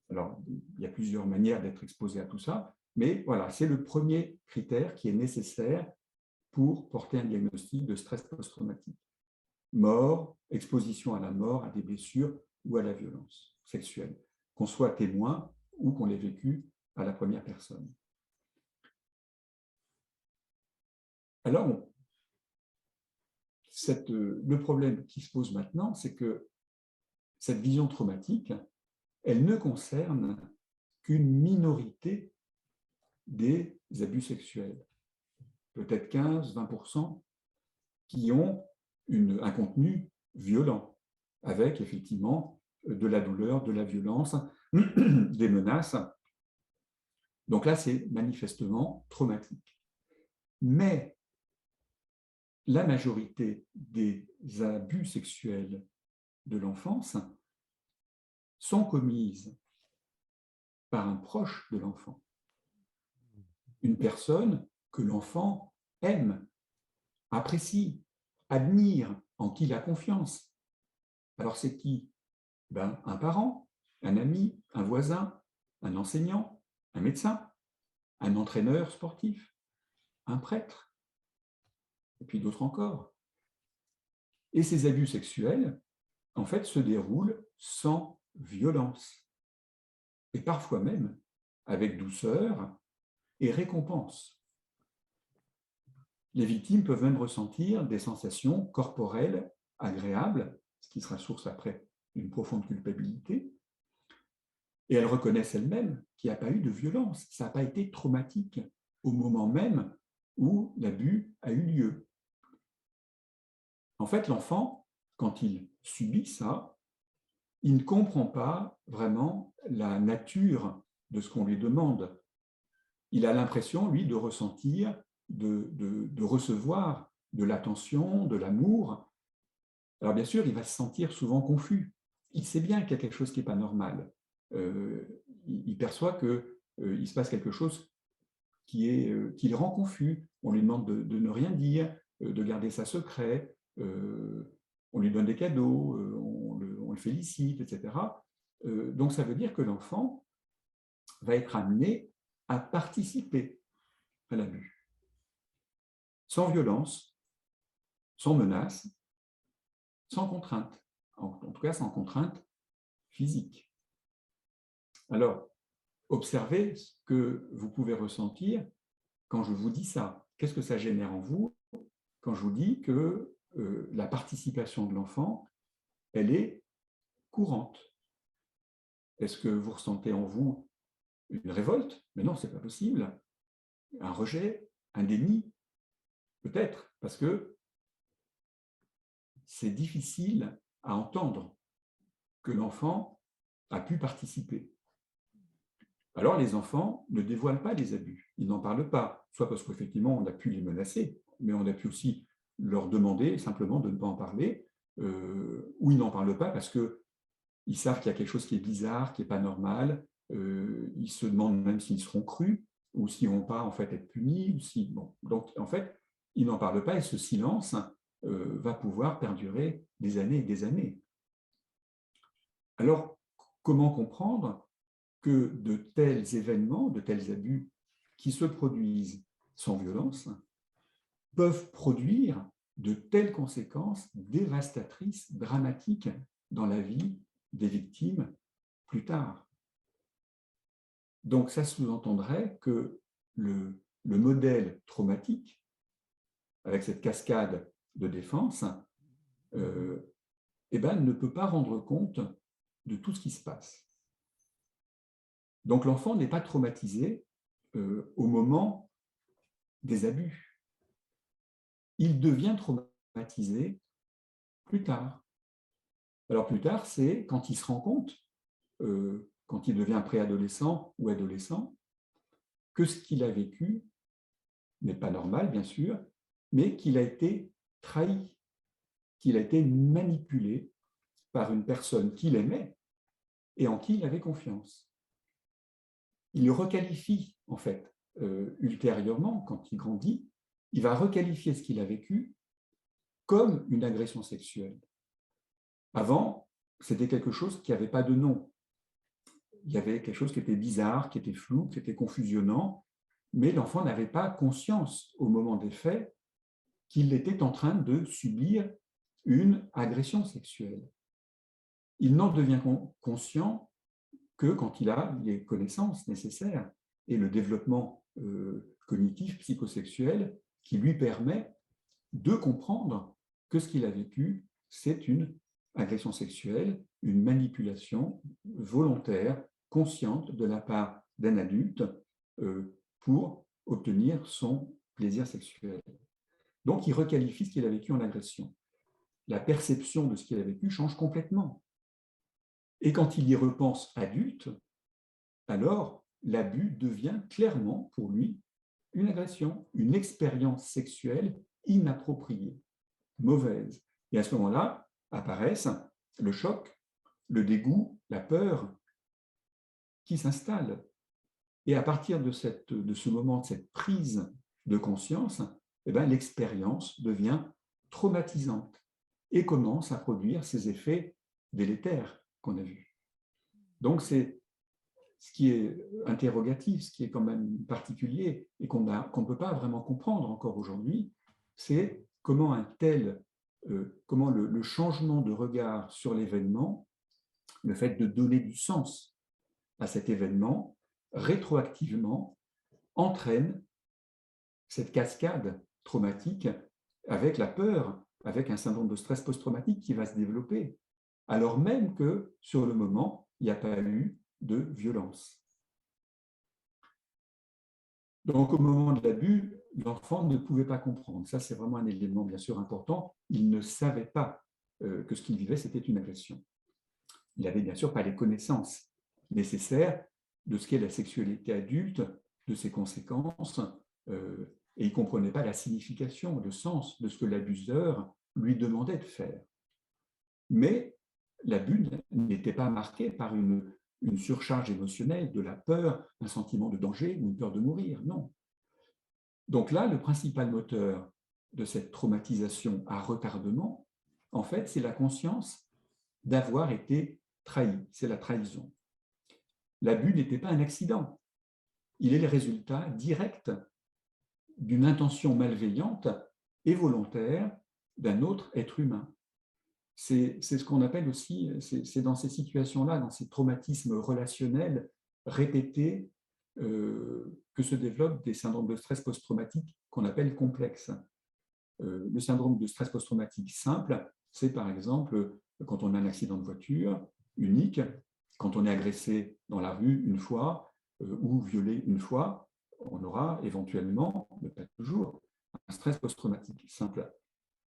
Alors, il y a plusieurs manières d'être exposé à tout ça, mais voilà, c'est le premier critère qui est nécessaire pour porter un diagnostic de stress post-traumatique. Mort, exposition à la mort, à des blessures ou à la violence sexuelle, qu'on soit témoin ou qu'on l'ait vécu à la première personne. Alors, le problème qui se pose maintenant, c'est que cette vision traumatique, elle ne concerne qu'une minorité des abus sexuels, peut-être 15-20%, qui ont un contenu violent, avec effectivement de la douleur, de la violence, des menaces. Donc là, c'est manifestement traumatique. Mais la majorité des abus sexuels de l'enfance sont commises par un proche de l'enfant, une personne que l'enfant aime, apprécie, admire, en qui il a confiance. Alors c'est qui? Un parent, un ami, un voisin, un enseignant, un médecin, un entraîneur sportif, un prêtre, et puis d'autres encore. Et ces abus sexuels, en fait, se déroulent sans violence, et parfois même avec douceur et récompense. Les victimes peuvent même ressentir des sensations corporelles agréables, ce qui sera source après d'une profonde culpabilité, et elles reconnaissent elles-mêmes qu'il n'y a pas eu de violence, ça n'a pas été traumatique au moment même où l'abus a eu lieu. En fait, l'enfant, quand il subit ça, il ne comprend pas vraiment la nature de ce qu'on lui demande. Il a l'impression, lui, de ressentir, de recevoir de l'attention, de l'amour. Alors bien sûr, il va se sentir souvent confus. Il sait bien qu'il y a quelque chose qui n'est pas normal. Il perçoit qu'il se passe quelque chose qui le rend confus. On lui demande de ne rien dire, de garder ça secret. On lui donne des cadeaux, on le félicite, etc. Donc ça veut dire que l'enfant va être amené à participer à l'abus, sans violence, sans menace, sans contrainte, en tout cas sans contrainte physique. Alors, observez ce que vous pouvez ressentir quand je vous dis ça. Qu'est-ce que ça génère en vous quand je vous dis que la participation de l'enfant, elle est courante? Est-ce que vous ressentez en vous une révolte? Mais non, ce n'est pas possible. Un rejet, un déni? Peut-être, parce que c'est difficile à entendre que l'enfant a pu participer. Alors, les enfants ne dévoilent pas les abus, ils n'en parlent pas, soit parce qu'effectivement, on a pu les menacer, mais on a pu aussi leur demander simplement de ne pas en parler, ou ils n'en parlent pas parce qu'ils savent qu'il y a quelque chose qui est bizarre, qui n'est pas normal, ils se demandent même s'ils seront crus, ou s'ils ne vont pas en fait être punis, ou si, bon. Donc, en fait, ils n'en parlent pas et ce silence va pouvoir perdurer des années et des années. Alors, comment comprendre que de tels événements, de tels abus qui se produisent sans violence peuvent produire de telles conséquences dévastatrices, dramatiques dans la vie des victimes plus tard? Donc, ça sous-entendrait que le modèle traumatique, avec cette cascade de défense, ne peut pas rendre compte de tout ce qui se passe. Donc, l'enfant n'est pas traumatisé au moment des abus. Il devient traumatisé plus tard. Alors, plus tard, c'est quand il se rend compte, quand il devient préadolescent ou adolescent, que ce qu'il a vécu n'est pas normal, bien sûr, mais qu'il a été trahi, qu'il a été manipulé par une personne qu'il aimait et en qui il avait confiance. Il requalifie, en fait, ultérieurement, quand il grandit, il va requalifier ce qu'il a vécu comme une agression sexuelle. Avant, c'était quelque chose qui n'avait pas de nom. Il y avait quelque chose qui était bizarre, qui était flou, qui était confusionnant, mais l'enfant n'avait pas conscience au moment des faits qu'il était en train de subir une agression sexuelle. Il n'en devient conscient que quand il a les connaissances nécessaires et le développement cognitif, psychosexuel, qui lui permet de comprendre que ce qu'il a vécu, c'est une agression sexuelle, une manipulation volontaire, consciente de la part d'un adulte pour obtenir son plaisir sexuel. Donc, il requalifie ce qu'il a vécu en agression. La perception de ce qu'il a vécu change complètement. Et quand il y repense adulte, alors l'abus devient clairement pour lui une agression, une expérience sexuelle inappropriée, mauvaise. Et à ce moment-là, apparaissent le choc, le dégoût, la peur qui s'installe. Et à partir de ce moment, de cette prise de conscience, eh bien, l'expérience devient traumatisante et commence à produire ces effets délétères qu'on a vus. Donc, c'est ce qui est interrogatif, ce qui est quand même particulier et qu'on ne peut pas vraiment comprendre encore aujourd'hui, c'est comment comment le changement de regard sur l'événement, le fait de donner du sens à cet événement, rétroactivement, entraîne cette cascade traumatique avec la peur, avec un syndrome de stress post-traumatique qui va se développer, alors même que sur le moment, il n'y a pas eu de violence. Donc, au moment de l'abus, l'enfant ne pouvait pas comprendre. Ça, c'est vraiment un élément, bien sûr, important. Il ne savait pas que ce qu'il vivait, c'était une agression. Il n'avait bien sûr pas les connaissances nécessaires de ce qu'est la sexualité adulte, de ses conséquences, et il ne comprenait pas la signification, le sens de ce que l'abuseur lui demandait de faire. Mais l'abus n'était pas marqué par une surcharge émotionnelle, de la peur, un sentiment de danger ou une peur de mourir, non. Donc là, le principal moteur de cette traumatisation à retardement, en fait, c'est la conscience d'avoir été trahi, c'est la trahison. L'abus n'était pas un accident, il est le résultat direct d'une intention malveillante et volontaire d'un autre être humain. C'est ce qu'on appelle aussi, c'est dans ces situations-là, dans ces traumatismes relationnels répétés, que se développent des syndromes de stress post-traumatique qu'on appelle complexes. Le syndrome de stress post-traumatique simple, c'est par exemple quand on a un accident de voiture unique, quand on est agressé dans la rue une fois ou violé une fois, on aura éventuellement, mais pas toujours, un stress post-traumatique simple.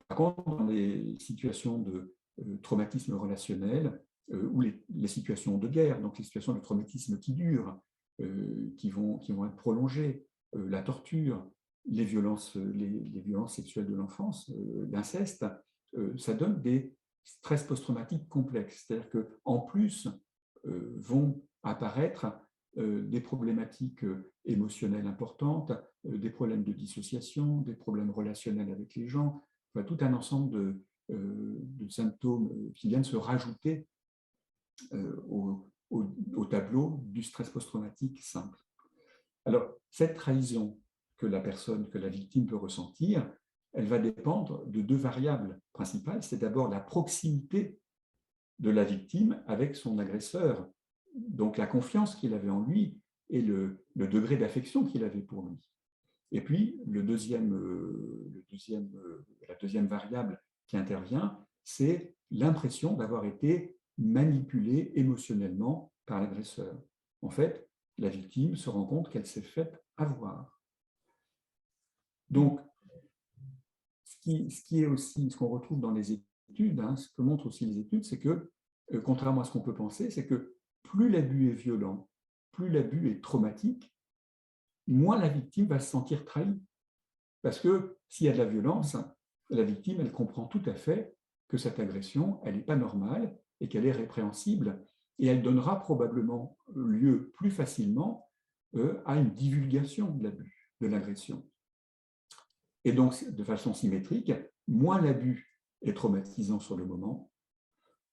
Par contre, dans les situations de traumatisme relationnel ou les situations de guerre, donc les situations de traumatisme qui durent, qui vont être prolongées, la torture, les violences sexuelles de l'enfance, l'inceste, ça donne des stress post-traumatiques complexes. C'est-à-dire qu'en plus vont apparaître des problématiques émotionnelles importantes, des problèmes de dissociation, des problèmes relationnels avec les gens, enfin, tout un ensemble de symptômes qui viennent se rajouter au tableau du stress post-traumatique simple. Alors, cette trahison que la victime peut ressentir, elle va dépendre de deux variables principales. C'est d'abord la proximité de la victime avec son agresseur, donc la confiance qu'il avait en lui et le degré d'affection qu'il avait pour lui. Et puis, la deuxième variable qui intervient, c'est l'impression d'avoir été manipulée émotionnellement par l'agresseur. En fait, la victime se rend compte qu'elle s'est faite avoir. Donc, ce qu'on retrouve dans les études, ce que montrent aussi les études, c'est que, contrairement à ce qu'on peut penser, c'est que plus l'abus est violent, plus l'abus est traumatique, moins la victime va se sentir trahie. Parce que s'il y a de la violence, la victime, elle comprend tout à fait que cette agression, elle n'est pas normale et qu'elle est répréhensible, et elle donnera probablement lieu plus facilement à une divulgation de l'abus, de l'agression. Et donc, de façon symétrique, moins l'abus est traumatisant sur le moment,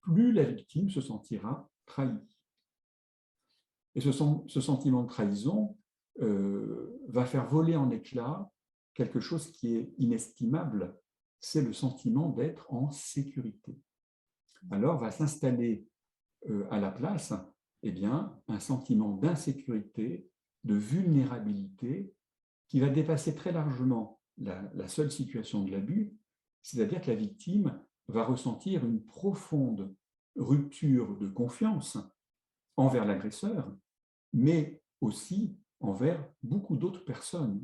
plus la victime se sentira trahie. Et ce sentiment de trahison va faire voler en éclats quelque chose qui est inestimable, c'est le sentiment d'être en sécurité. Alors va s'installer à la place un sentiment d'insécurité, de vulnérabilité, qui va dépasser très largement la seule situation de l'abus, c'est-à-dire que la victime va ressentir une profonde rupture de confiance envers l'agresseur, mais aussi envers beaucoup d'autres personnes.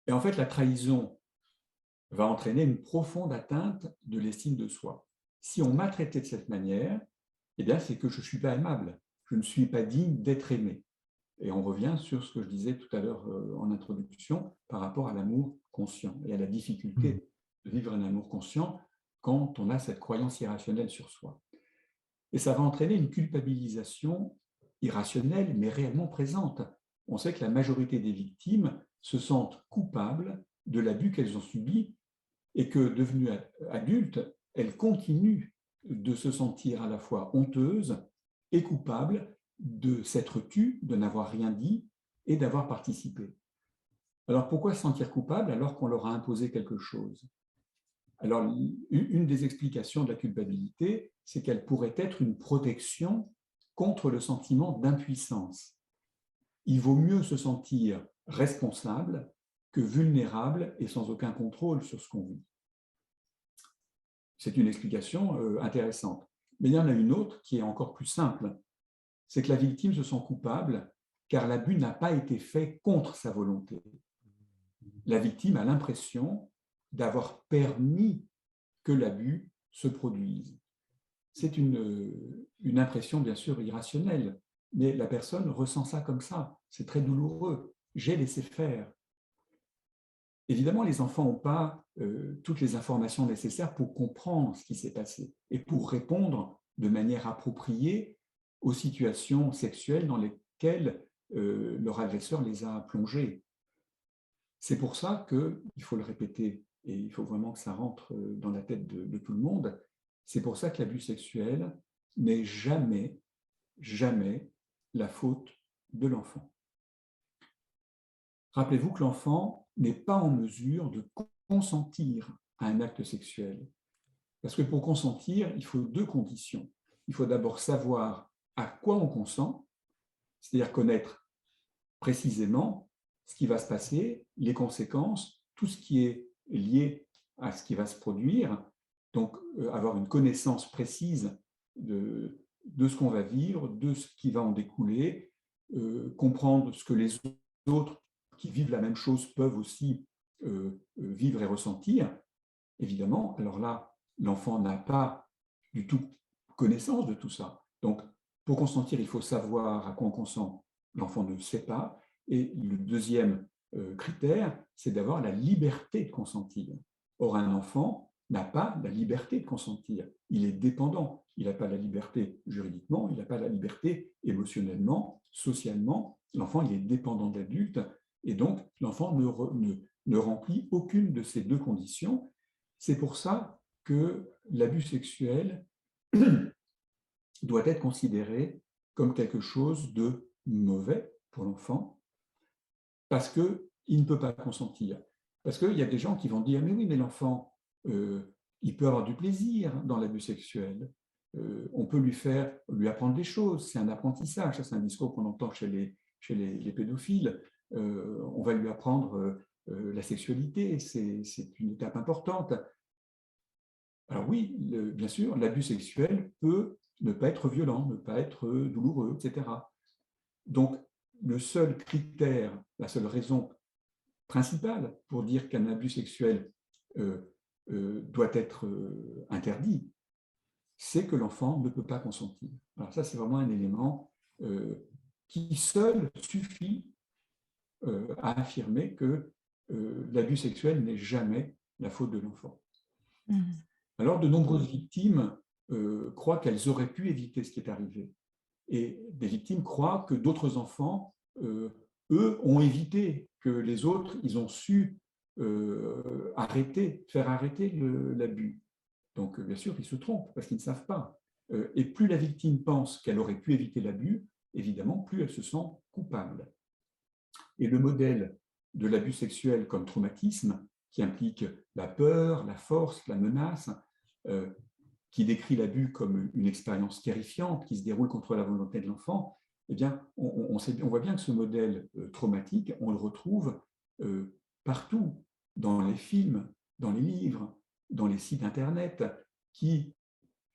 Et en fait, la trahison va entraîner une profonde atteinte de l'estime de soi. Si on m'a traité de cette manière, c'est que je ne suis pas aimable, je ne suis pas digne d'être aimé. Et on revient sur ce que je disais tout à l'heure en introduction par rapport à l'amour conscient et à la difficulté de vivre un amour conscient quand on a cette croyance irrationnelle sur soi. Et ça va entraîner une culpabilisation irrationnelle, mais réellement présente. On sait que la majorité des victimes se sentent coupables de l'abus qu'elles ont subi et que, devenues adultes, elles continuent de se sentir à la fois honteuses et coupables de s'être tues, de n'avoir rien dit et d'avoir participé. Alors pourquoi se sentir coupable alors qu'on leur a imposé quelque chose? Alors, une des explications de la culpabilité, c'est qu'elle pourrait être une protection contre le sentiment d'impuissance. Il vaut mieux se sentir responsable que vulnérable et sans aucun contrôle sur ce qu'on vit. C'est une explication intéressante. Mais il y en a une autre qui est encore plus simple. C'est que la victime se sent coupable car l'abus n'a pas été fait contre sa volonté. La victime a l'impression d'avoir permis que l'abus se produise. C'est une impression bien sûr irrationnelle, mais la personne ressent ça comme ça. C'est très douloureux. J'ai laissé faire. Évidemment, les enfants n'ont pas toutes les informations nécessaires pour comprendre ce qui s'est passé et pour répondre de manière appropriée aux situations sexuelles dans lesquelles leur agresseur les a plongés. C'est pour ça qu'il faut le répéter, et il faut vraiment que ça rentre dans la tête de tout le monde, c'est pour ça que l'abus sexuel n'est jamais, jamais la faute de l'enfant. Rappelez-vous que l'enfant n'est pas en mesure de consentir à un acte sexuel. Parce que pour consentir, il faut deux conditions. Il faut d'abord savoir à quoi on consent, c'est-à-dire connaître précisément ce qui va se passer, les conséquences, tout ce qui est lié à ce qui va se produire, donc avoir une connaissance précise de ce qu'on va vivre, de ce qui va en découler, comprendre ce que les autres qui vivent la même chose peuvent aussi vivre et ressentir. Évidemment, alors là, l'enfant n'a pas du tout connaissance de tout ça. Donc, pour consentir, il faut savoir à quoi on consent. L'enfant ne sait pas. Et le deuxième critère, c'est d'avoir la liberté de consentir. Or, un enfant n'a pas la liberté de consentir. Il est dépendant. Il n'a pas la liberté juridiquement, il n'a pas la liberté émotionnellement, socialement. L'enfant, il est dépendant de l'adulte. Et donc, l'enfant ne remplit aucune de ces deux conditions. C'est pour ça que l'abus sexuel doit être considéré comme quelque chose de mauvais pour l'enfant, parce qu'il ne peut pas consentir. Parce qu'il y a des gens qui vont dire « mais oui, mais l'enfant, il peut avoir du plaisir dans l'abus sexuel. On peut lui apprendre des choses, c'est un apprentissage. » Ça, c'est un discours qu'on entend chez les pédophiles. On va lui apprendre la sexualité, c'est une étape importante. Alors oui, bien sûr, l'abus sexuel peut ne pas être violent, ne pas être douloureux, etc. Donc, le seul critère, la seule raison principale pour dire qu'un abus sexuel doit être interdit, c'est que l'enfant ne peut pas consentir. Alors ça, c'est vraiment un élément qui seul suffit à affirmer que l'abus sexuel n'est jamais la faute de l'enfant. Alors, de nombreuses victimes croient qu'elles auraient pu éviter ce qui est arrivé. Et des victimes croient que d'autres enfants eux ont évité que les autres, ils ont su faire arrêter l'abus. Donc, bien sûr, ils se trompent parce qu'ils ne savent pas. Et plus la victime pense qu'elle aurait pu éviter l'abus, évidemment, plus elle se sent coupable. Et le modèle de l'abus sexuel comme traumatisme, qui implique la peur, la force, la menace, qui décrit l'abus comme une expérience terrifiante qui se déroule contre la volonté de l'enfant, eh bien, on voit bien que ce modèle traumatique, on le retrouve partout, dans les films, dans les livres, dans les sites Internet, qui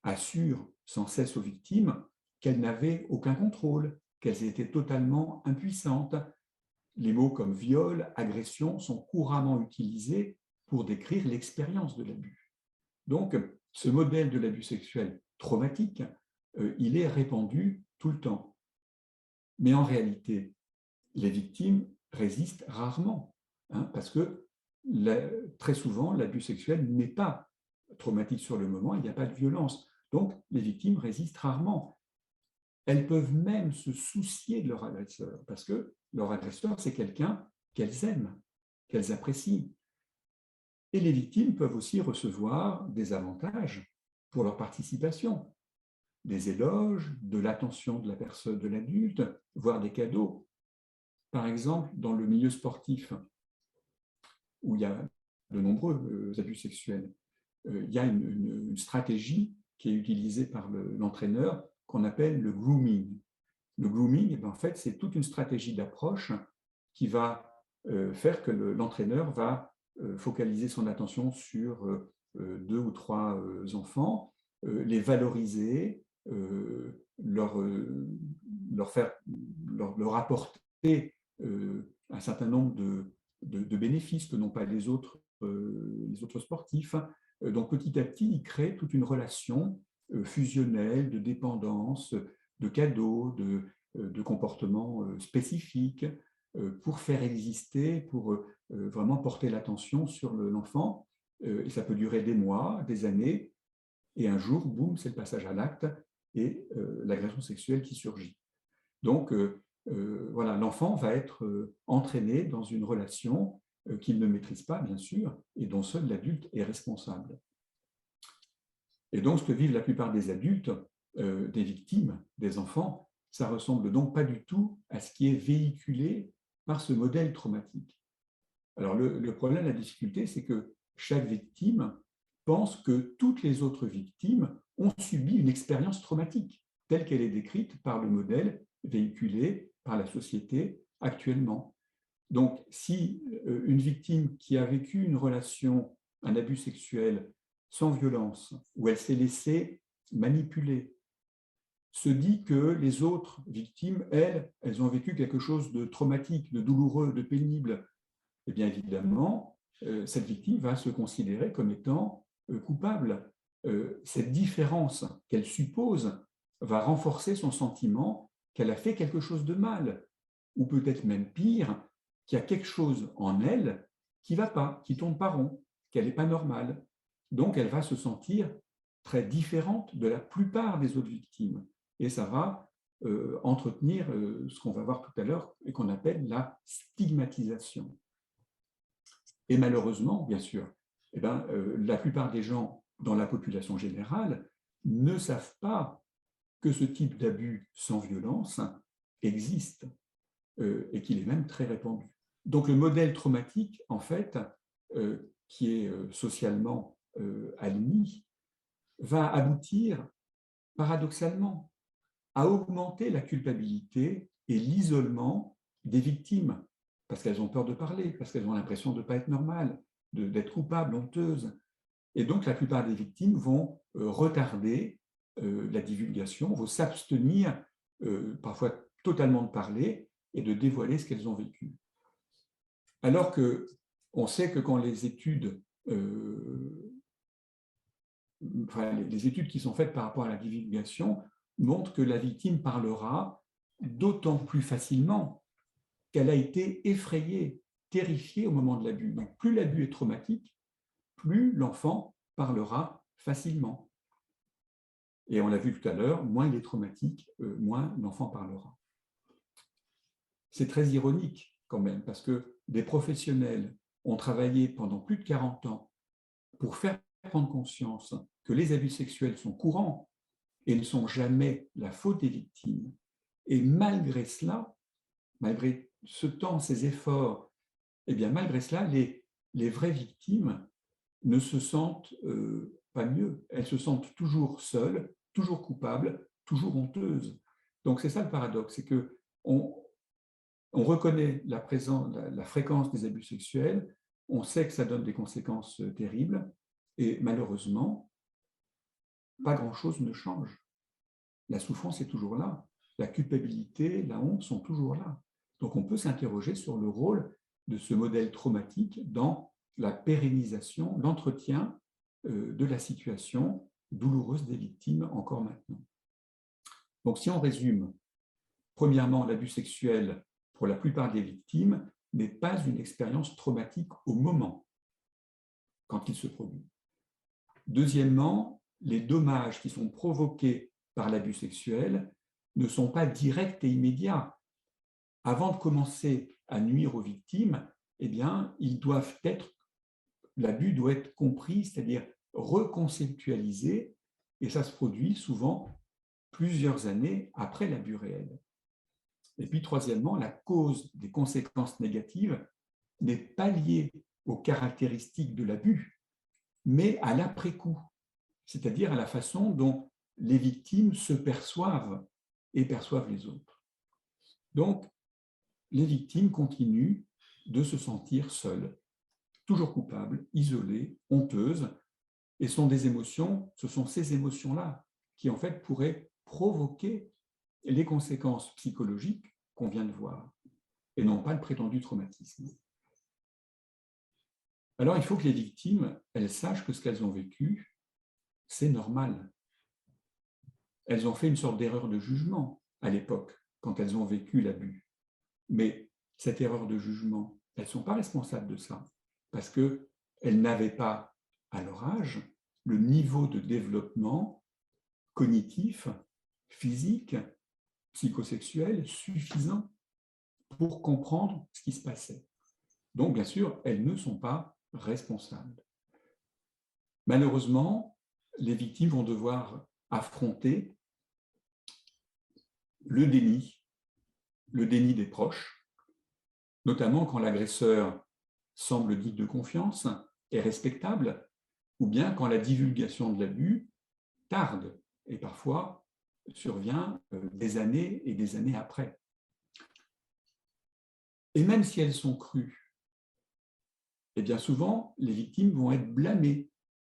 assurent sans cesse aux victimes qu'elles n'avaient aucun contrôle, qu'elles étaient totalement impuissantes. Les mots comme viol, agression sont couramment utilisés pour décrire l'expérience de l'abus. Donc, ce modèle de l'abus sexuel traumatique, il est répandu tout le temps. Mais en réalité, les victimes résistent rarement, parce que très souvent, l'abus sexuel n'est pas traumatique sur le moment, il n'y a pas de violence. Donc, les victimes résistent rarement. Elles peuvent même se soucier de leur agresseur, parce que leur agresseur, c'est quelqu'un qu'elles aiment, qu'elles apprécient. Et les victimes peuvent aussi recevoir des avantages pour leur participation, des éloges, de l'attention de la personne, de l'adulte, voire des cadeaux. Par exemple, dans le milieu sportif, où il y a de nombreux abus sexuels, il y a une stratégie qui est utilisée par l'entraîneur qu'on appelle le grooming. Le grooming, en fait, c'est toute une stratégie d'approche qui va faire que l'entraîneur va focaliser son attention sur 2 ou 3 enfants, les valoriser, leur apporter un certain nombre de bénéfices que n'ont pas les autres sportifs. Donc petit à petit, il crée toute une relation fusionnelle, de dépendance, de cadeaux, de comportements spécifiques pour faire exister, pour vraiment porter l'attention sur l'enfant. Et ça peut durer des mois, des années, et un jour, boum, c'est le passage à l'acte et l'agression sexuelle qui surgit. Donc, voilà, l'enfant va être entraîné dans une relation qu'il ne maîtrise pas, bien sûr, et dont seul l'adulte est responsable. Et donc, ce que vivent la plupart des adultes, des victimes, des enfants, ça ressemble donc pas du tout à ce qui est véhiculé par ce modèle traumatique. Alors, le problème, la difficulté, c'est que chaque victime pense que toutes les autres victimes ont subi une expérience traumatique, telle qu'elle est décrite par le modèle véhiculé par la société actuellement. Donc, si une victime qui a vécu une relation, un abus sexuel sans violence, où elle s'est laissée manipuler, se dit que les autres victimes, elles ont vécu quelque chose de traumatique, de douloureux, de pénible, eh bien évidemment, cette victime va se considérer comme étant coupable. Cette différence qu'elle suppose va renforcer son sentiment qu'elle a fait quelque chose de mal, ou peut-être même pire, qu'il y a quelque chose en elle qui ne va pas, qui tourne pas rond, qu'elle n'est pas normale. Donc elle va se sentir très différente de la plupart des autres victimes. Et ça va entretenir ce qu'on va voir tout à l'heure et qu'on appelle la stigmatisation. Et malheureusement, bien sûr, eh bien, la plupart des gens dans la population générale ne savent pas que ce type d'abus sans violence existe et qu'il est même très répandu. Donc le modèle traumatique, en fait, qui est socialement admis, va aboutir paradoxalement à augmenter la culpabilité et l'isolement des victimes, parce qu'elles ont peur de parler, parce qu'elles ont l'impression de ne pas être normales, d'être coupables, honteuses. Et donc, la plupart des victimes vont retarder la divulgation, vont s'abstenir parfois totalement de parler et de dévoiler ce qu'elles ont vécu. Alors qu'on sait que quand les études qui sont faites par rapport à la divulgation montrent que la victime parlera d'autant plus facilement qu'elle a été effrayée, terrifiée au moment de l'abus. Donc, plus l'abus est traumatique, plus l'enfant parlera facilement. Et on l'a vu tout à l'heure, moins il est traumatique, moins l'enfant parlera. c'est très ironique quand même, parce que des professionnels ont travaillé pendant plus de 40 ans pour faire prendre conscience que les abus sexuels sont courants et ne sont jamais la faute des victimes. Et malgré cela, malgré ce temps, ces efforts, eh bien, malgré cela, les vraies victimes ne se sentent pas mieux. Elles se sentent toujours seules, toujours coupables, toujours honteuses. Donc, c'est ça le paradoxe, c'est qu'on reconnaît la fréquence des abus sexuels, on sait que ça donne des conséquences terribles, et malheureusement, pas grand-chose ne change. La souffrance est toujours là. La culpabilité, la honte sont toujours là. Donc, on peut s'interroger sur le rôle de ce modèle traumatique dans la pérennisation, l'entretien de la situation douloureuse des victimes encore maintenant. Donc, si on résume, premièrement, l'abus sexuel, pour la plupart des victimes, n'est pas une expérience traumatique au moment, quand il se produit. Deuxièmement, les dommages qui sont provoqués par l'abus sexuel ne sont pas directs et immédiats. Avant de commencer à nuire aux victimes, eh bien, l'abus doit être compris, c'est-à-dire reconceptualisé, et ça se produit souvent plusieurs années après l'abus réel. Et puis, troisièmement, la cause des conséquences négatives n'est pas liée aux caractéristiques de l'abus, mais à l'après-coup, c'est-à-dire à la façon dont les victimes se perçoivent et perçoivent les autres. Donc, les victimes continuent de se sentir seules, toujours coupables, isolées, honteuses, et ce sont ces émotions-là qui, en fait, pourraient provoquer les conséquences psychologiques qu'on vient de voir, et non pas le prétendu traumatisme. Alors, il faut que les victimes, elles sachent que ce qu'elles ont vécu, c'est normal. Elles ont fait une sorte d'erreur de jugement à l'époque, quand elles ont vécu l'abus. Mais cette erreur de jugement, elles ne sont pas responsables de ça, parce qu'elles n'avaient pas, à leur âge, le niveau de développement cognitif, physique, psychosexuel suffisant pour comprendre ce qui se passait. Donc, bien sûr, elles ne sont pas responsables. Malheureusement, les victimes vont devoir affronter le déni des proches, notamment quand l'agresseur semble digne de confiance et respectable, ou bien quand la divulgation de l'abus tarde et parfois survient des années et des années après. Et même si elles sont crues, et bien souvent, les victimes vont être blâmées,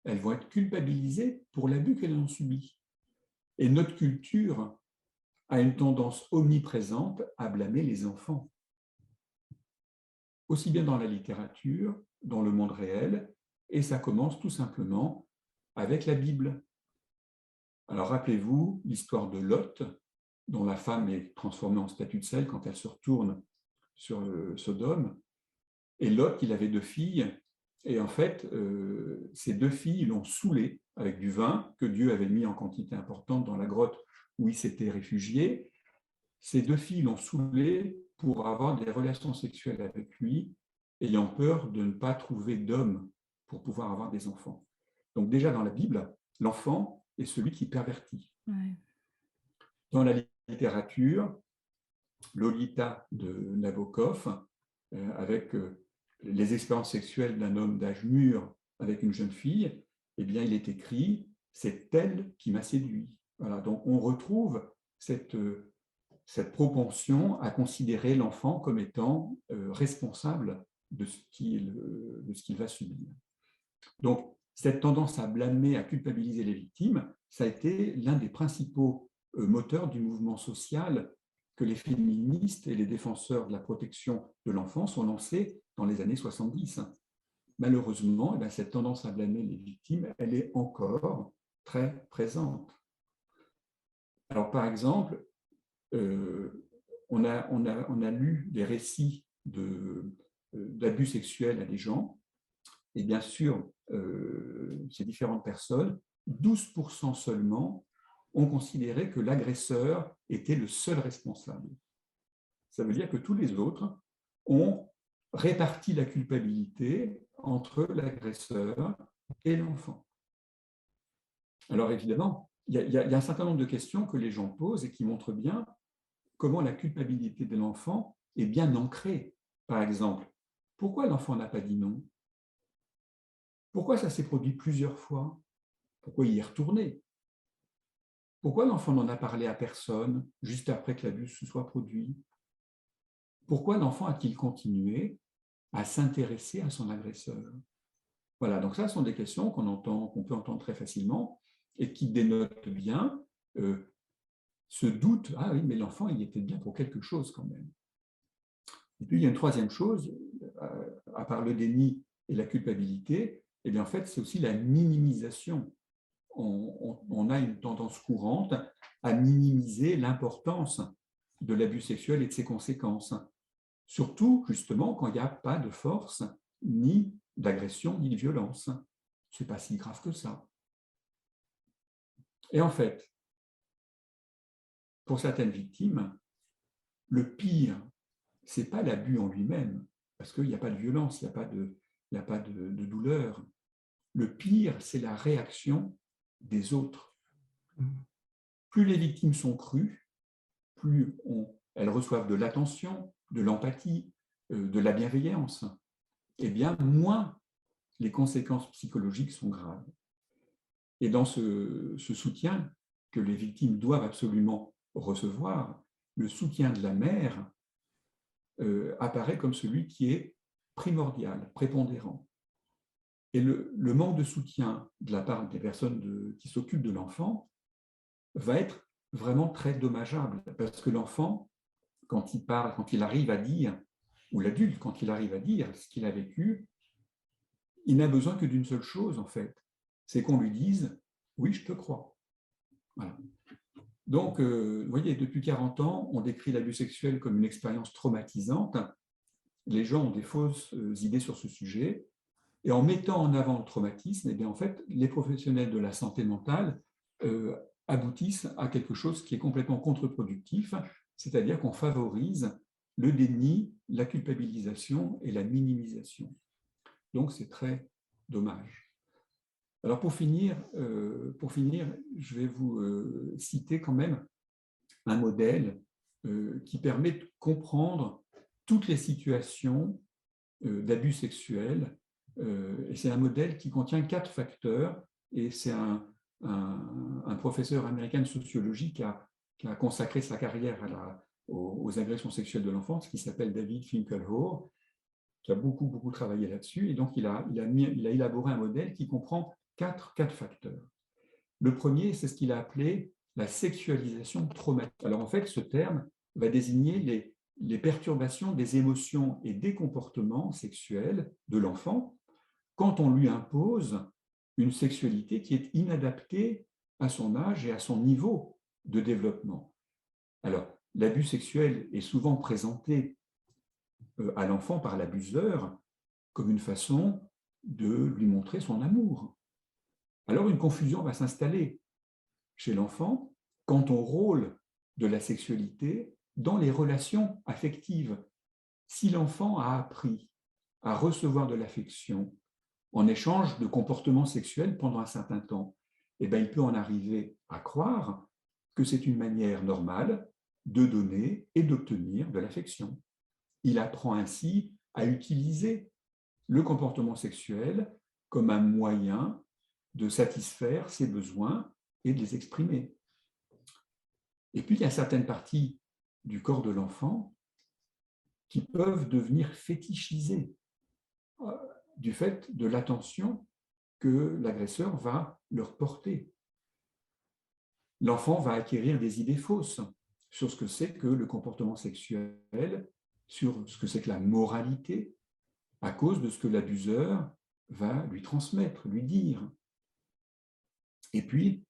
elles vont être culpabilisées pour l'abus qu'elles ont subi. Et notre culture a une tendance omniprésente à blâmer les enfants. Aussi bien dans la littérature, dans le monde réel, et ça commence tout simplement avec la Bible. Alors rappelez-vous l'histoire de Lot, dont la femme est transformée en statue de sel quand elle se retourne sur Sodome. Et Lot, il avait 2 filles, et en fait, ces 2 filles l'ont saoulé avec du vin que Dieu avait mis en quantité importante dans la grotte où il s'était réfugié. Ces 2 filles l'ont saoulé pour avoir des relations sexuelles avec lui, ayant peur de ne pas trouver d'homme pour pouvoir avoir des enfants. Donc déjà dans la Bible, l'enfant est celui qui pervertit. Ouais. Dans la littérature, Lolita de Nabokov, avec les expériences sexuelles d'un homme d'âge mûr avec une jeune fille, eh bien, il est écrit « c'est elle qui m'a séduit ». Voilà, donc on retrouve cette propension à considérer l'enfant comme étant responsable de ce qu'il va subir. Donc, cette tendance à blâmer, à culpabiliser les victimes, ça a été l'un des principaux moteurs du mouvement social que les féministes et les défenseurs de la protection de l'enfance ont lancé dans les années 70. Malheureusement, cette tendance à blâmer les victimes, elle est encore très présente. Alors, par exemple, on a lu des récits d'abus sexuels à des gens, et bien sûr, ces différentes personnes, 12% seulement ont considéré que l'agresseur était le seul responsable. Ça veut dire que tous les autres ont réparti la culpabilité entre l'agresseur et l'enfant. Alors évidemment, il y a un certain nombre de questions que les gens posent et qui montrent bien comment la culpabilité de l'enfant est bien ancrée. Par exemple, pourquoi l'enfant n'a pas dit non? Pourquoi ça s'est produit plusieurs fois? Pourquoi il y est retourné? Pourquoi l'enfant n'en a parlé à personne juste après que l'abus se soit produit? Pourquoi l'enfant a-t-il continué à s'intéresser à son agresseur? Voilà, donc ça, ce sont des questions qu'on peut entendre très facilement et qui dénotent bien ce doute. Ah oui, mais l'enfant, il était bien pour quelque chose quand même. Et puis, il y a une troisième chose, à part le déni et la culpabilité, et bien en fait, c'est aussi la minimisation. On a une tendance courante à minimiser l'importance de l'abus sexuel et de ses conséquences. Surtout, justement, quand il n'y a pas de force, ni d'agression, ni de violence. Ce n'est pas si grave que ça. Et en fait, pour certaines victimes, le pire, ce n'est pas l'abus en lui-même, parce qu'il n'y a pas de violence, il n'y a pas de douleur. Le pire, c'est la réaction des autres. Plus les victimes sont crues, plus elles reçoivent de l'attention, de l'empathie, de la bienveillance, et bien moins les conséquences psychologiques sont graves. Et dans ce soutien que les victimes doivent absolument recevoir, le soutien de la mère apparaît comme celui qui est primordial, prépondérant. Et le manque de soutien de la part des personnes qui s'occupent de l'enfant va être vraiment très dommageable, parce que l'enfant, quand il parle, quand il arrive à dire, ou l'adulte, quand il arrive à dire ce qu'il a vécu, il n'a besoin que d'une seule chose, en fait, c'est qu'on lui dise « oui, je te crois ». Voilà. Donc, vous voyez, depuis 40 ans, on décrit l'abus sexuel comme une expérience traumatisante. Les gens ont des fausses idées sur ce sujet. Et en mettant en avant le traumatisme, eh bien, en fait, les professionnels de la santé mentale aboutissent à quelque chose qui est complètement contre-productif, c'est-à-dire qu'on favorise le déni, la culpabilisation et la minimisation. Donc, c'est très dommage. Alors, pour finir, je vais vous citer quand même un modèle qui permet de comprendre toutes les situations d'abus sexuels. Et c'est un modèle qui contient 4 facteurs, et c'est un professeur américain de sociologie qui a consacré sa carrière aux agressions sexuelles de l'enfance, qui s'appelle David Finkelhor, qui a beaucoup travaillé là-dessus, et donc il a élaboré un modèle qui comprend 4 facteurs. Le premier, c'est ce qu'il a appelé la sexualisation traumatique. Alors en fait, ce terme va désigner les perturbations des émotions et des comportements sexuels de l'enfant quand on lui impose une sexualité qui est inadaptée à son âge et à son niveau de développement. Alors, l'abus sexuel est souvent présenté à l'enfant par l'abuseur comme une façon de lui montrer son amour. Alors, une confusion va s'installer chez l'enfant quant au rôle de la sexualité dans les relations affectives. Si l'enfant a appris à recevoir de l'affection en échange de comportements sexuels pendant un certain temps, eh bien, il peut en arriver à croire que c'est une manière normale de donner et d'obtenir de l'affection. Il apprend ainsi à utiliser le comportement sexuel comme un moyen de satisfaire ses besoins et de les exprimer. Et puis, il y a certaines parties du corps de l'enfant qui peuvent devenir fétichisées du fait de l'attention que l'agresseur va leur porter. L'enfant va acquérir des idées fausses sur ce que c'est que le comportement sexuel, sur ce que c'est que la moralité, à cause de ce que l'abuseur va lui transmettre, lui dire. Et puis,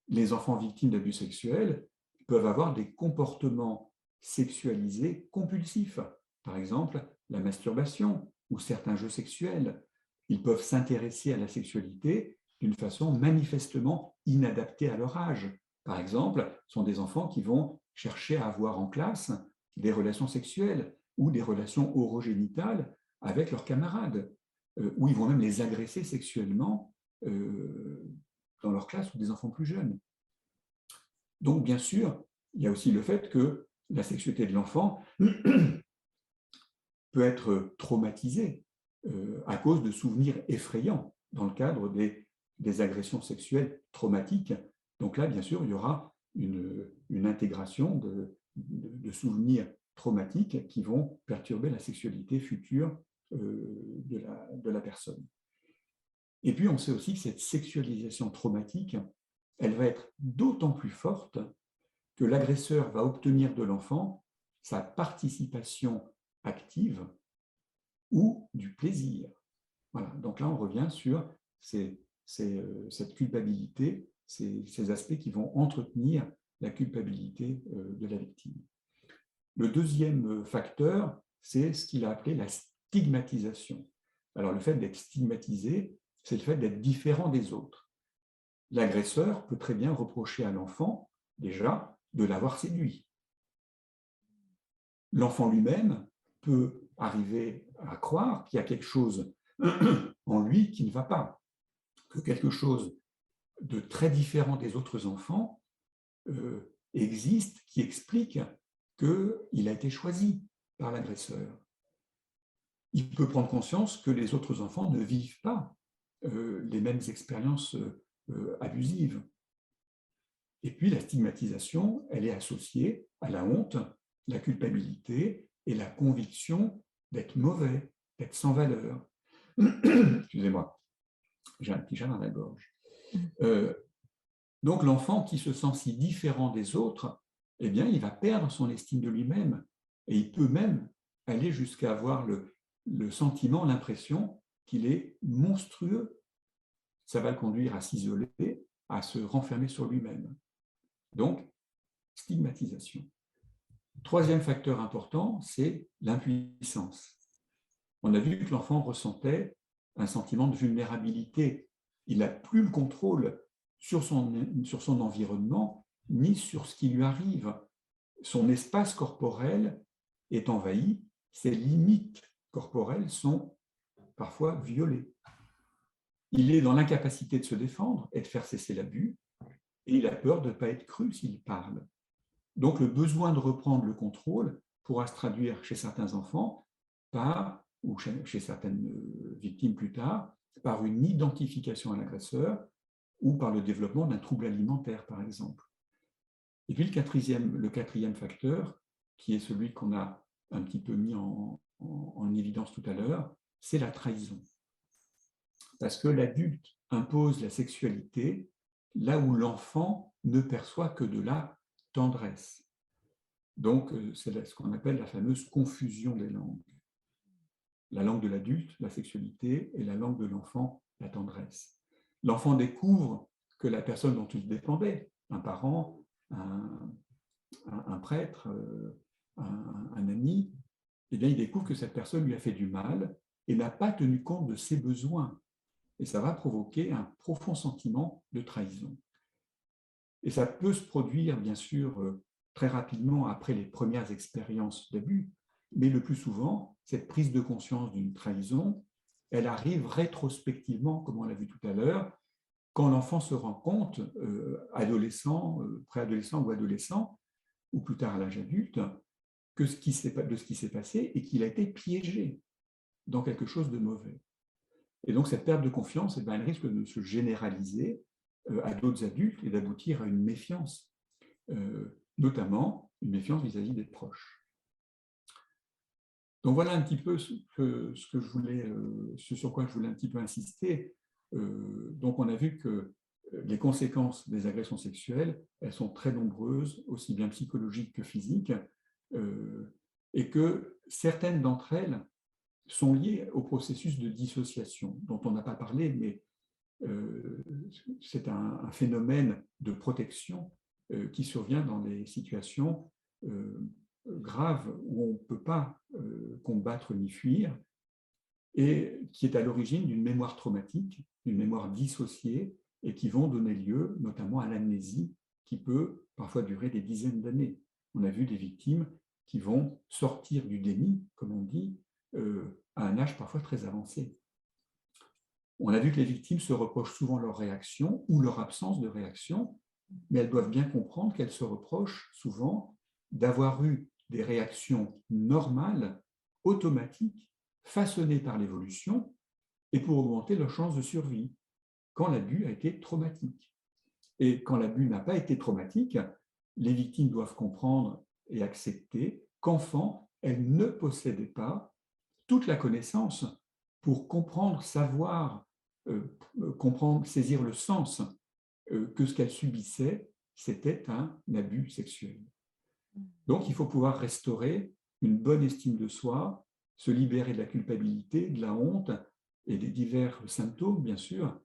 les enfants victimes d'abus sexuels peuvent avoir des comportements sexualisés compulsifs. Par exemple, la masturbation ou certains jeux sexuels. Ils peuvent s'intéresser à la sexualité d'une façon manifestement inadaptée à leur âge. Par exemple, ce sont des enfants qui vont chercher à avoir en classe des relations sexuelles ou des relations orogénitales avec leurs camarades, ou ils vont même les agresser sexuellement dans leur classe ou des enfants plus jeunes. Donc, bien sûr, il y a aussi le fait que la sexualité de l'enfant peut être traumatisée à cause de souvenirs effrayants dans le cadre des agressions sexuelles traumatiques. Donc là, bien sûr, il y aura une intégration de souvenirs traumatiques qui vont perturber la sexualité future de la personne. Et puis, on sait aussi que cette sexualisation traumatique, elle va être d'autant plus forte que l'agresseur va obtenir de l'enfant sa participation active ou du plaisir. Voilà. Donc là, on revient sur cette culpabilité, ces aspects qui vont entretenir la culpabilité de la victime. Le deuxième facteur, c'est ce qu'il a appelé la stigmatisation. Alors, le fait d'être stigmatisé, c'est le fait d'être différent des autres. L'agresseur peut très bien reprocher à l'enfant, déjà, de l'avoir séduit. L'enfant lui-même peut arriver à croire qu'il y a quelque chose en lui qui ne va pas, que quelque chose de très différent des autres enfants existe, qui explique qu'il a été choisi par l'agresseur. Il peut prendre conscience que les autres enfants ne vivent pas les mêmes expériences abusives. Et puis la stigmatisation, elle est associée à la honte, la culpabilité et la conviction d'être mauvais, d'être sans valeur. Excusez-moi, j'ai un petit chat dans la gorge. Donc l'enfant qui se sent si différent des autres, eh bien, il va perdre son estime de lui-même et il peut même aller jusqu'à avoir le sentiment, l'impression qu'il est monstrueux. Ça va le conduire à s'isoler, à se renfermer sur lui-même. Donc, stigmatisation. Troisième facteur important, c'est l'impuissance. On a vu que l'enfant ressentait un sentiment de vulnérabilité. Il n'a plus le contrôle sur son environnement, ni sur ce qui lui arrive. Son espace corporel est envahi, ses limites corporelles sont parfois violées. Il est dans l'incapacité de se défendre et de faire cesser l'abus, et il a peur de ne pas être cru s'il parle. Donc le besoin de reprendre le contrôle pourra se traduire chez certains enfants ou chez certaines victimes plus tard, par une identification à l'agresseur ou par le développement d'un trouble alimentaire, par exemple. Et puis le quatrième facteur, qui est celui qu'on a un petit peu mis en évidence tout à l'heure, c'est la trahison. Parce que l'adulte impose la sexualité là où l'enfant ne perçoit que de la tendresse. Donc, c'est ce qu'on appelle la fameuse confusion des langues. La langue de l'adulte, la sexualité, et la langue de l'enfant, la tendresse. L'enfant découvre que la personne dont il dépendait, un parent, un prêtre, un ami, eh bien, il découvre que cette personne lui a fait du mal et n'a pas tenu compte de ses besoins. Et ça va provoquer un profond sentiment de trahison. Et ça peut se produire, bien sûr, très rapidement après les premières expériences d'abus, mais le plus souvent, cette prise de conscience d'une trahison, elle arrive rétrospectivement, comme on l'a vu tout à l'heure, quand l'enfant se rend compte, adolescent, préadolescent ou adolescent, ou plus tard à l'âge adulte, de ce qui s'est passé et qu'il a été piégé dans quelque chose de mauvais. Et donc cette perte de confiance, elle risque de se généraliser à d'autres adultes et d'aboutir à une méfiance, notamment une méfiance vis-à-vis des proches. Donc voilà un petit peu ce sur quoi je voulais un petit peu insister. Donc on a vu que les conséquences des agressions sexuelles, elles sont très nombreuses, aussi bien psychologiques que physiques, et que certaines d'entre elles sont liées au processus de dissociation, dont on n'a pas parlé, mais c'est un phénomène de protection qui survient dans les situations graves où on ne peut pas combattre ni fuir, et qui est à l'origine d'une mémoire traumatique, d'une mémoire dissociée, et qui vont donner lieu notamment à l'amnésie, qui peut parfois durer des dizaines d'années. On a vu des victimes qui vont sortir du déni, comme on dit, à un âge parfois très avancé. On a vu que les victimes se reprochent souvent leur réaction ou leur absence de réaction, mais elles doivent bien comprendre qu'elles se reprochent souvent d'avoir eu des réactions normales, automatiques, façonnées par l'évolution et pour augmenter leurs chances de survie, quand l'abus a été traumatique. Et quand l'abus n'a pas été traumatique, les victimes doivent comprendre et accepter qu'enfant, elles ne possédaient pas toute la connaissance pour comprendre, savoir, comprendre, saisir le sens que ce qu'elles subissaient, c'était un abus sexuel. Donc, il faut pouvoir restaurer une bonne estime de soi, se libérer de la culpabilité, de la honte et des divers symptômes, bien sûr,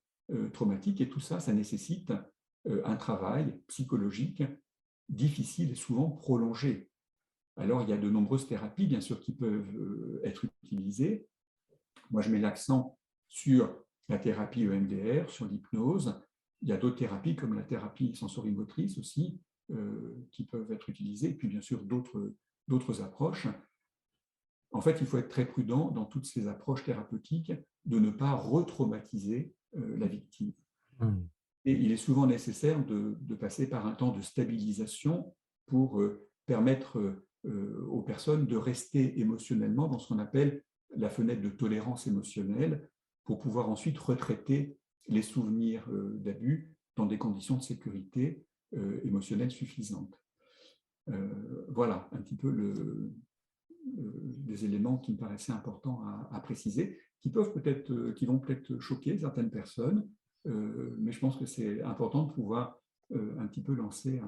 traumatiques. Et tout ça, ça nécessite un travail psychologique difficile et souvent prolongé. Alors, il y a de nombreuses thérapies, bien sûr, qui peuvent être utilisées. Moi, je mets l'accent sur la thérapie EMDR, sur l'hypnose. Il y a d'autres thérapies, comme la thérapie sensorimotrice aussi, qui peuvent être utilisées, et puis bien sûr d'autres approches. En fait, il faut être très prudent dans toutes ces approches thérapeutiques de ne pas retraumatiser la victime. Et il est souvent nécessaire de passer par un temps de stabilisation pour permettre aux personnes de rester émotionnellement dans ce qu'on appelle la fenêtre de tolérance émotionnelle pour pouvoir ensuite retraiter les souvenirs d'abus dans des conditions de sécurité émotionnelle suffisantes. Voilà un petit peu des éléments qui me paraissaient importants à préciser, qui vont peut-être choquer certaines personnes, mais je pense que c'est important de pouvoir un petit peu lancer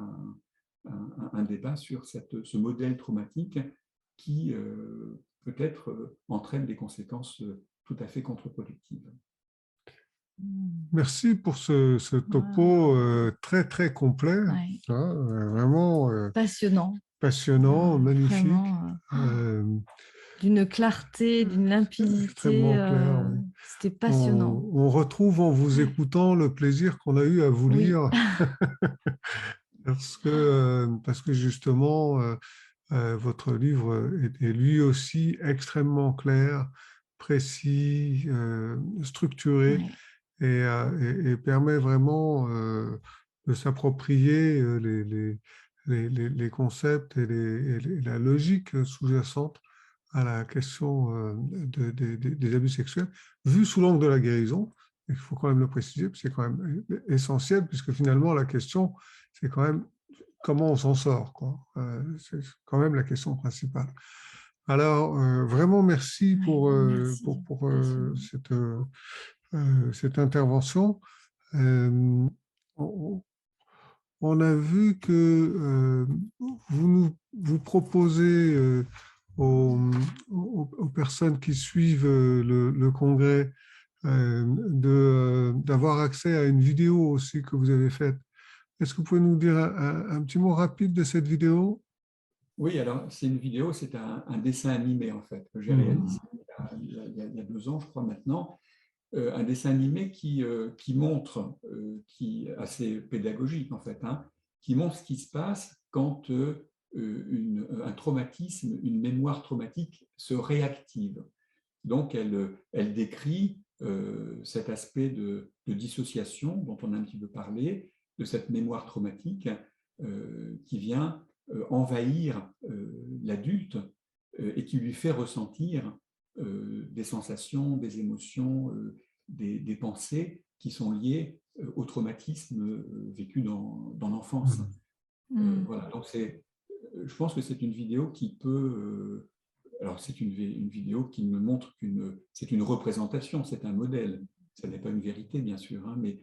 un débat sur ce modèle traumatique qui peut-être entraîne des conséquences tout à fait contre-productives. Merci pour ce topo très, très complet, vraiment passionnant, magnifique. D'une clarté, d'une limpidité, c'était passionnant. On retrouve en vous écoutant le plaisir qu'on a eu à vous lire, parce que justement, votre livre est lui aussi extrêmement clair, précis, structuré, et permet vraiment de s'approprier les concepts et la logique sous-jacente à la question des abus sexuels, vu sous l'angle de la guérison. Il faut quand même le préciser, c'est quand même essentiel, puisque finalement la question, c'est quand même comment on s'en sort, quoi. C'est quand même la question principale. Alors, vraiment merci pour cette intervention. On a vu que vous proposez aux personnes qui suivent le congrès d'avoir accès à une vidéo aussi que vous avez faite. Est-ce que vous pouvez nous dire un petit mot rapide de cette vidéo? Oui, alors c'est une vidéo, c'est un dessin animé en fait, que j'ai réalisé il y a 2 ans, je crois maintenant. Un dessin animé qui montre, assez pédagogique en fait, qui montre ce qui se passe quand un traumatisme, une mémoire traumatique se réactive. Donc, elle décrit cet aspect de dissociation dont on a un petit peu parlé, de cette mémoire traumatique qui vient envahir l'adulte et qui lui fait ressentir des sensations, des émotions, des pensées qui sont liées au traumatisme vécu dans l'enfance. Voilà, donc je pense que c'est une vidéo qui peut... alors c'est une vidéo qui me montre c'est une représentation, c'est un modèle. Ça n'est pas une vérité, bien sûr, mais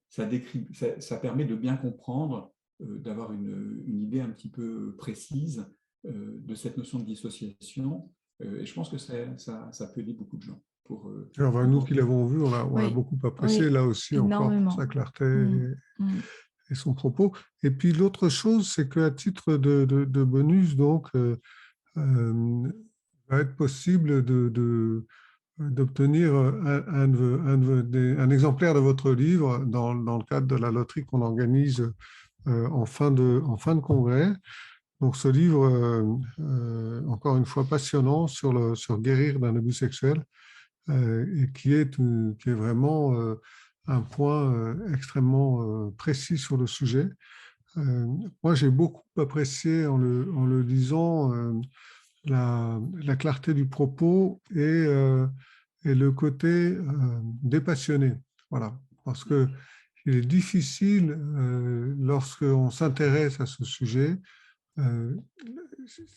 ça permet de bien comprendre, d'avoir une idée un petit peu précise de cette notion de dissociation. Et je pense que ça peut aider beaucoup de gens. Alors, nous qui l'avons vu, on a beaucoup apprécié là aussi encore pour sa clarté et son propos. Et puis l'autre chose, c'est qu'à titre de bonus, donc, va être possible d'obtenir un exemplaire de votre livre dans le cadre de la loterie qu'on organise en fin de congrès. donc ce livre, encore une fois passionnant sur guérir d'un abus sexuel, et qui est vraiment un point extrêmement précis sur le sujet. Moi, j'ai beaucoup apprécié en le lisant la clarté du propos et le côté dépassionné. Voilà, parce que il est difficile, lorsqu'on s'intéresse à ce sujet,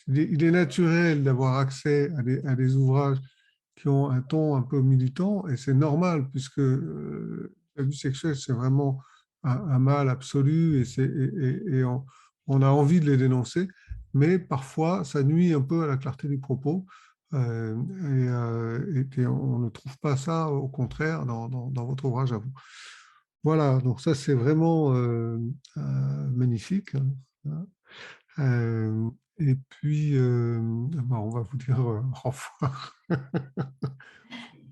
il est naturel d'avoir accès à des ouvrages qui ont un ton un peu militant, et c'est normal, puisque l'abus sexuel, c'est vraiment un mal absolu, et on a envie de les dénoncer, mais parfois, ça nuit un peu à la clarté du propos, et on ne trouve pas ça, au contraire, dans votre ouvrage à vous. Voilà, donc ça, c'est vraiment magnifique. Hein. Et puis, on va vous dire au revoir.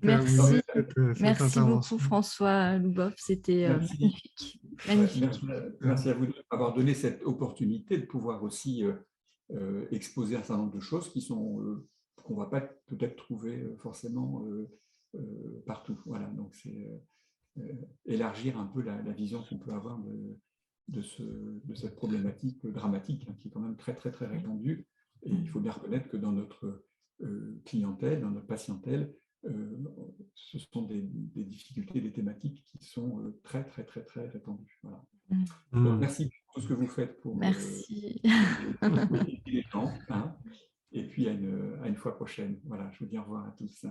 Merci. Cette Merci intervention. beaucoup, François Loubov. C'était magnifique. Magnifique. Merci à vous d'avoir donné cette opportunité de pouvoir aussi exposer un certain nombre de choses qui sont qu'on ne va pas peut-être trouver forcément partout. Voilà, donc c'est élargir un peu la vision qu'on peut avoir de cette problématique dramatique, hein, qui est quand même très, très, très répandue. Et il faut bien reconnaître que dans notre clientèle, dans notre patientèle, ce sont des difficultés, des thématiques qui sont très, très, très, très répandues. Voilà. Donc, merci pour tout ce que vous faites pour merci. les gens. Hein. Et puis, à une fois prochaine. Voilà, je vous dis au revoir à tous.